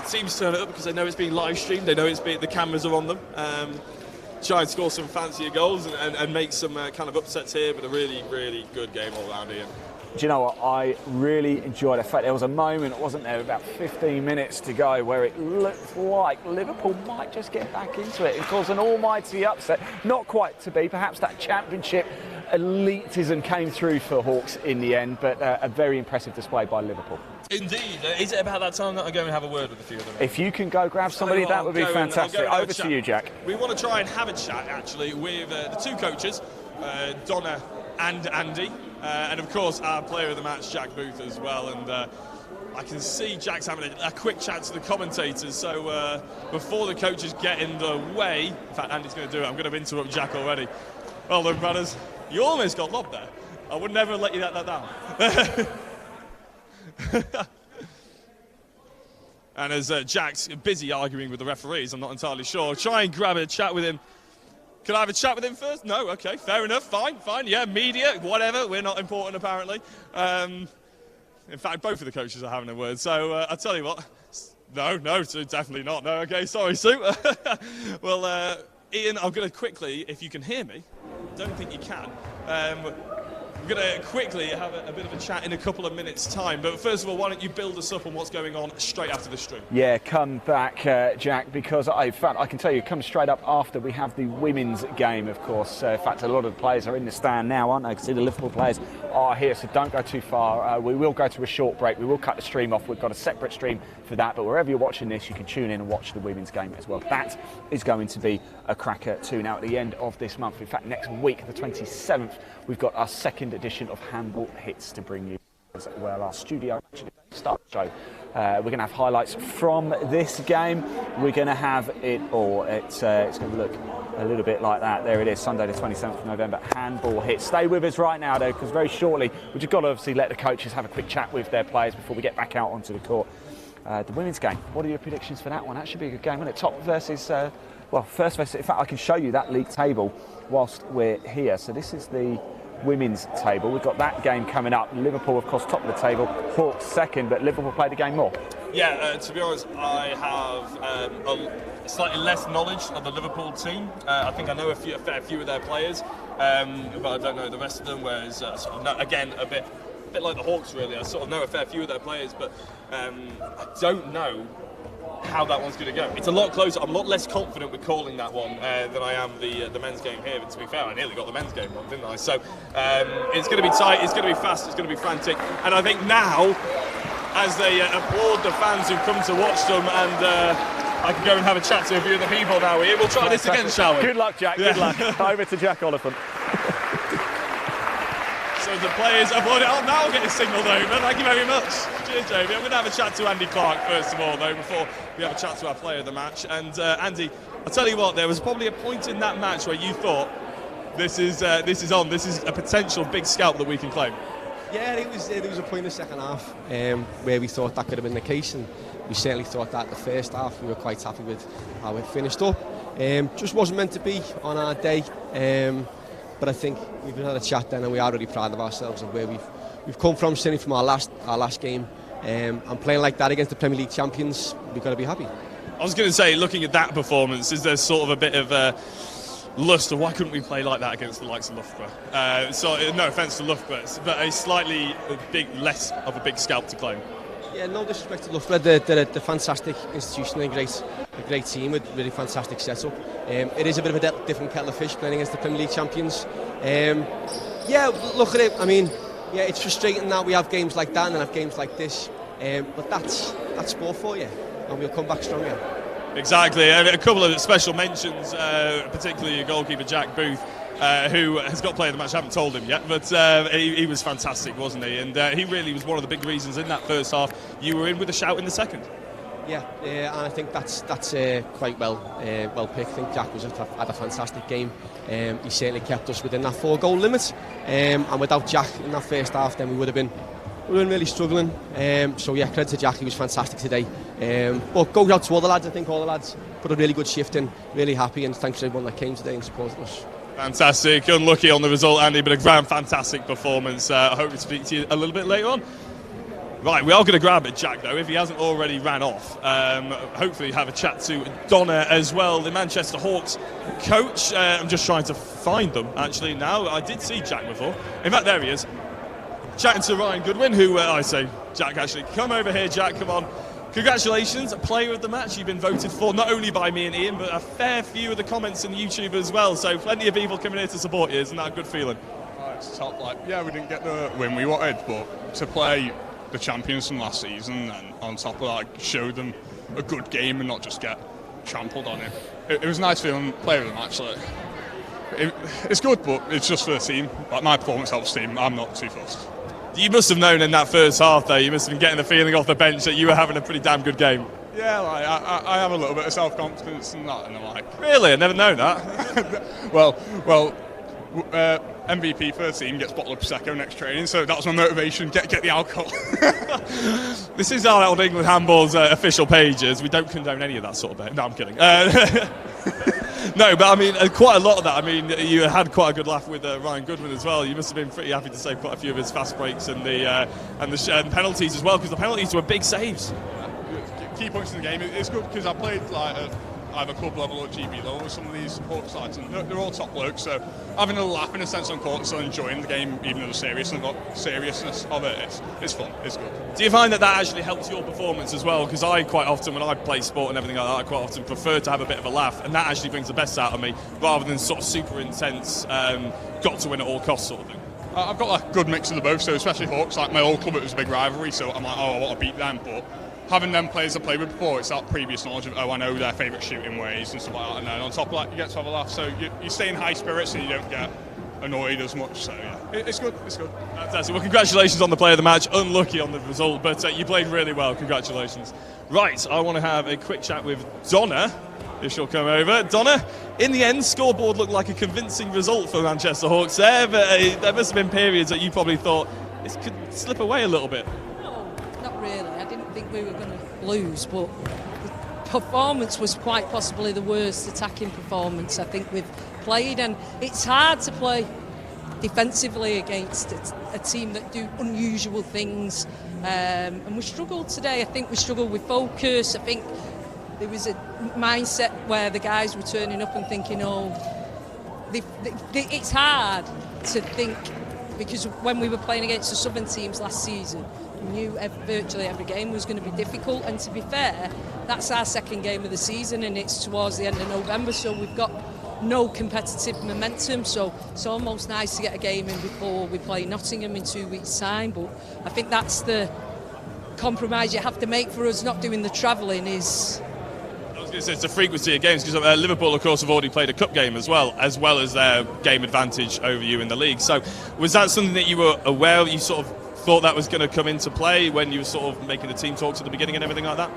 teams turn it up because they know it's being live streamed. They know the cameras are on them. Try and score some fancier goals and make some kind of upsets here, but a really, really good game all round here. Do you know what? I really enjoyed it. In fact, there was a moment, wasn't there, about 15 minutes to go, where it looked like Liverpool might just get back into it and cause an almighty upset. Not quite to be. Perhaps that championship elitism came through for Hawks in the end, but a very impressive display by Liverpool. Indeed. Is it about that time that I go and have a word with a few of them? If you can go grab somebody, that would be fantastic. Over to you, Jack. We want to try and have a chat, actually, with the two coaches, Donna and Andy, and of course our player of the match, Jack Booth, as well. And I can see Jack's having a quick chat to the commentators. So before the coaches get in the way, in fact, Andy's going to do it. I'm going to interrupt Jack already. Well done, brothers. You almost got lobbed there. I would never let you let that down. And as Jack's busy arguing with the referees, I'm not entirely sure. Try and grab a chat with him. Can I have a chat with him first? No? Okay, fair enough. Fine. Yeah, media, whatever. We're not important, apparently. In fact, both of the coaches are having a word. So I'll tell you what. No, Sue, definitely not. No, okay, sorry, Sue. Well, Ian, I'm going to quickly, if you can hear me, don't think you can. We're going to quickly have a bit of a chat in a couple of minutes' time. But first of all, why don't you build us up on what's going on straight after the stream? Yeah, come back, Jack, because I can tell you, come straight up after we have the women's game, of course. In fact, a lot of the players are in the stand now, aren't they? I can see the Liverpool players are here, so don't go too far. We will go to a short break. We will cut the stream off. We've got a separate stream for that. But wherever you're watching this, you can tune in and watch the women's game as well. That is going to be a cracker too. Now, at the end of this month, in fact, next week, the 27th, we've got our second edition of Handball Hits to bring you as well. Our studio actually start the show. We're going to have highlights from this game. We're going to have it all. It's going to look a little bit like that. There it is, Sunday the 27th of November, Handball hit. Stay with us right now though, because very shortly we've just got to obviously let the coaches have a quick chat with their players before we get back out onto the court. The women's game, what are your predictions for that one? That should be a good game, won't it? Top versus, first versus, in fact I can show you that league table whilst we're here. So this is the women's table. We've got that game coming up. Liverpool, of course, top of the table. Hawks second, but Liverpool played the game more. Yeah, to be honest, I have slightly less knowledge of the Liverpool team. I think I know a fair few of their players, but I don't know the rest of them. Whereas, again, a bit like the Hawks, really. I sort of know a fair few of their players, but I don't know how that one's going to go. It's a lot closer. I'm a lot less confident with calling that one than I am the men's game here. But to be fair, I nearly got the men's game wrong, didn't I? So it's going to be tight. It's going to be fast. It's going to be frantic. And I think now, as they applaud the fans who've come to watch them, and I can go and have a chat to a few of the people now. We'll try this again, shall we? Good luck, Jack. Good luck. Over to Jack Oliphant. So the players applaud it. Oh, now we're getting signalled over. Thank you very much. Cheers, Jamie. I'm going to have a chat to Andy Clark first of all, though, before we have a chat to our player of the match. And Andy, I'll tell you what, there was probably a point in that match where you thought, this is a potential big scalp that we can claim. Yeah, there was a point in the second half where we thought that could have been the case, and we certainly thought that the first half. We were quite happy with how it finished up. Just wasn't meant to be on our day. But I think we've had a chat then, and we are really proud of ourselves and where we've come from, certainly from our last game, and playing like that against the Premier League champions. We've got to be happy. I was going to say, looking at that performance, is there sort of a bit of lust of why couldn't we play like that against the likes of Loughborough? So no offence to Loughborough, but less of a big scalp to claim. Yeah, no disrespect to Loughborough. They're a fantastic institution and a great team with really fantastic setup. It is a bit of a different kettle of fish playing against the Premier League champions. Yeah, look at it. I mean, yeah, it's frustrating that we have games like that and then have games like this. But that's sport for you, and we'll come back stronger. Exactly. A couple of special mentions, particularly your goalkeeper Jack Booth, who has got player of the match. I haven't told him yet, but he was fantastic, wasn't he? And he really was one of the big reasons in that first half you were in with a shout in the second. Yeah, and I think that's quite well picked. I think Jack had a fantastic game. He certainly kept us within that 4-goal limit. And without Jack in that first half, then we would have been really struggling. So yeah, credit to Jack. He was fantastic today. But go out to all the lads. I think all the lads put a really good shift in. Really happy, and thanks to everyone that came today and supported us. Fantastic. Unlucky on the result, Andy, but a fantastic performance. I hope to speak to you a little bit later on. Right, we are going to grab Jack, though, if he hasn't already ran off. Hopefully have a chat to Donna as well, the Manchester Hawks coach. I'm just trying to find them, actually, now. I did see Jack before. In fact, there he is. Chatting to Ryan Goodwin, who I say, Jack, actually, come over here, Jack, come on. Congratulations, player of the match. You've been voted for, not only by me and Ian, but a fair few of the comments on YouTube as well. So plenty of people coming here to support you. Isn't that a good feeling? Oh, it's top. Yeah, we didn't get the win we wanted, but to play the champions from last season and on top of that, show them a good game and not just get trampled on it. It was a nice feeling, player of the match. It's good, but it's just for the team. My performance helps the team. I'm not too fussed. You must have known in that first half, though, you must have been getting the feeling off the bench that you were having a pretty damn good game. Yeah, I have a little bit of self-confidence and that, and I'm like... Really? I've never known that. well, MVP for the team gets bottle of Prosecco next training, so that was my motivation, get the alcohol. This is our Old England Handball's official pages. We don't condone any of that sort of bit. No, I'm kidding. No, but I mean, quite a lot of that. I mean, you had quite a good laugh with Ryan Goodwin as well. You must have been pretty happy to save quite a few of his fast breaks and the penalties as well, because the penalties were big saves. Key points in the game. It's good because I played either club level or GB level with some of these Hawks sides, and they're all top blokes. So having a laugh in a sense on court, still enjoying the game, even though the seriousness of it, it's fun. It's good. Do you find that actually helps your performance as well? Because I quite often, when I play sport and everything like that, I quite often prefer to have a bit of a laugh, and that actually brings the best out of me, rather than sort of super intense, got to win at all costs sort of thing. I've got a good mix of the both. So especially Hawks, like my old club, it was a big rivalry. So I'm like, I want to beat them, but having them players I played with before, it's that previous knowledge of, I know their favourite shooting ways and stuff like that, and then on top of that, you get to have a laugh, so you stay in high spirits and you don't get annoyed as much, so yeah, it's good. Fantastic. Well, congratulations on the player of the match. Unlucky on the result, but you played really well. Congratulations. Right, I want to have a quick chat with Donna, if she'll come over. Donna, in the end, scoreboard looked like a convincing result for Manchester Hawks there, but there must have been periods that you probably thought this could slip away a little bit. No, not really. I didn't think we were going to lose, but the performance was quite possibly the worst attacking performance I think we've played, and it's hard to play defensively against a team that do unusual things, and we struggled today. I think we struggled with focus. I think there was a mindset where the guys were turning up and thinking, it's hard to think, because when we were playing against the southern teams last season, we knew virtually every game was going to be difficult, and to be fair, that's our second game of the season and it's towards the end of November, so we've got no competitive momentum, so it's almost nice to get a game in before we play Nottingham in 2 weeks' time. But I think that's the compromise you have to make for us not doing the travelling is... I was going to say it's the frequency of games, because Liverpool, of course, have already played a cup game as well as their game advantage over you in the league. So was that something that you were aware of? You sort of thought that was going to come into play when you were sort of making the team talks at the beginning and everything like that?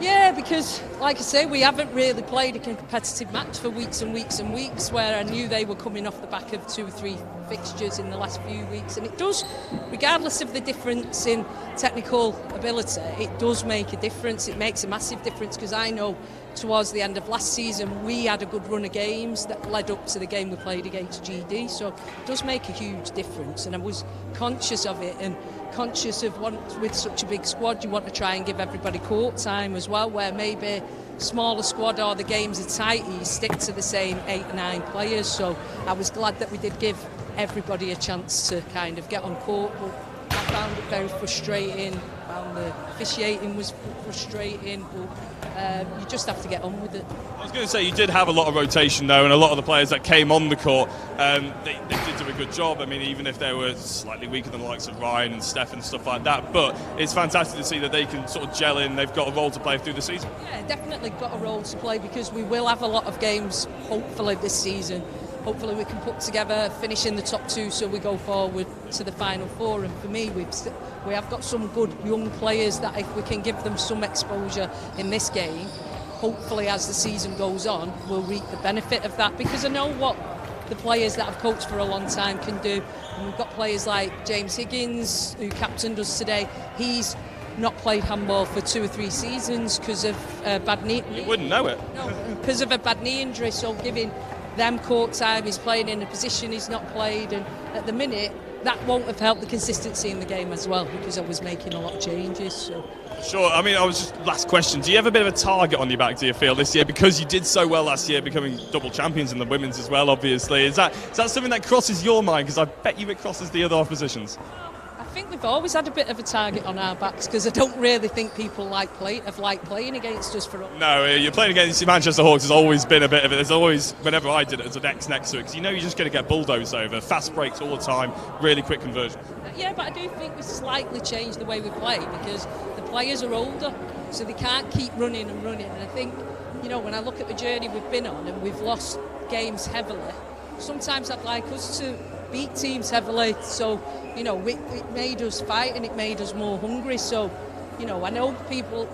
Yeah, because, like I say, we haven't really played a competitive match for weeks and weeks and weeks, where I knew they were coming off the back of 2 or 3 fixtures in the last few weeks. And it does, regardless of the difference in technical ability, it does make a difference. It makes a massive difference, because I know towards the end of last season we had a good run of games that led up to the game we played against GD. So it does make a huge difference, and I was conscious of it, and conscious of with such a big squad you want to try and give everybody court time as well, where maybe smaller squad or the games are tight, you stick to the same 8 or 9 players. So I was glad that we did give everybody a chance to kind of get on court, but I found it very frustrating. Found the officiating was frustrating, but you just have to get on with it. I was going to say, you did have a lot of rotation though, and a lot of the players that came on the court, they did do a good job. I mean, even if they were slightly weaker than the likes of Ryan and Steph and stuff like that, but it's fantastic to see that they can sort of gel in. They've got a role to play through the season. Yeah, definitely got a role to play, because we will have a lot of games hopefully this season. Hopefully we can put together, finish in the top 2 so we go forward to the final 4. And for me, we have got some good young players that if we can give them some exposure in this game, hopefully as the season goes on, we'll reap the benefit of that, because I know what the players that I've coached for a long time can do. And we've got players like James Higgins, who captained us today. He's not played handball for 2 or 3 seasons because of bad knee. You wouldn't know it. No, because of a bad knee injury, so giving them court time, he's playing in a position he's not played, and at the minute that won't have helped the consistency in the game as well, because I was making a lot of changes. So. Sure. I mean, last question. Do you have a bit of a target on your back, do you feel, this year? Because you did so well last year, becoming double champions in the women's as well, obviously. Is that something that crosses your mind? Because I bet you it crosses the other oppositions. I think we've always had a bit of a target on our backs, because I don't really think people have liked playing against us for... No, you're playing against Manchester Hawks has always been a bit of it. There's always, whenever I did it, there's an X next to it, because you know you're just going to get bulldozed over. Fast breaks all the time, really quick conversion. Yeah, but I do think we slightly changed the way we play, because the players are older, so they can't keep running and running. And I think, you know, when I look at the journey we've been on and we've lost games heavily, sometimes I'd like us to beat teams heavily, so, you know, it made us fight and it made us more hungry. So, you know, I know people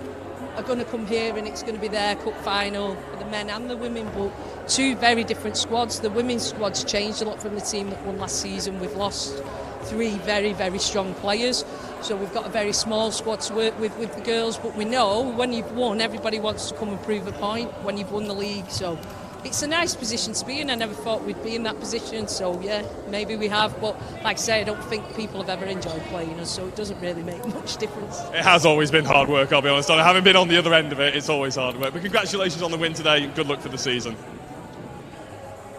are going to come here and it's going to be their cup final for the men and the women, but 2 very different squads. The women's squad's changed a lot from the team that won last season. We've lost 3 very, very strong players, so we've got a very small squad to work with the girls, but we know when you've won, everybody wants to come and prove a point when you've won the league. So it's a nice position to be in. I never thought we'd be in that position, so yeah, maybe we have, but like I say, I don't think people have ever enjoyed playing us, so it doesn't really make much difference. It has always been hard work, I'll be honest. Having been on the other end of it, it's always hard work. But congratulations on the win today, good luck for the season.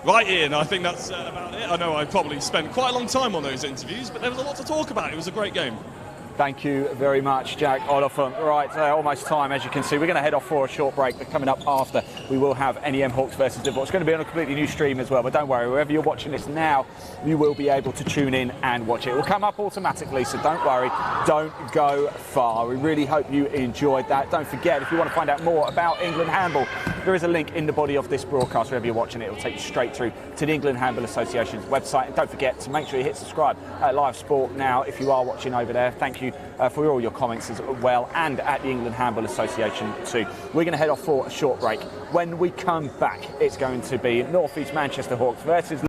Right, Ian, I think that's about it. I know I probably spent quite a long time on those interviews, but there was a lot to talk about. It was a great game. Thank you very much, Jack Oliphant. Right, almost time, as you can see. We're going to head off for a short break, but coming up after, we will have NEM Hawks versus Liverpool. It's going to be on a completely new stream as well, but don't worry, wherever you're watching this now, you will be able to tune in and watch it. It will come up automatically, so don't worry, don't go far. We really hope you enjoyed that. Don't forget, if you want to find out more about England handball, there is a link in the body of this broadcast wherever you're watching it. It'll take you straight through to the England Handball Association's website. And don't forget to make sure you hit subscribe at Live Sport now if you are watching over there. Thank you for all your comments as well, and at the England Handball Association too. We're going to head off for a short break. When we come back, it's going to be North East Manchester Hawks versus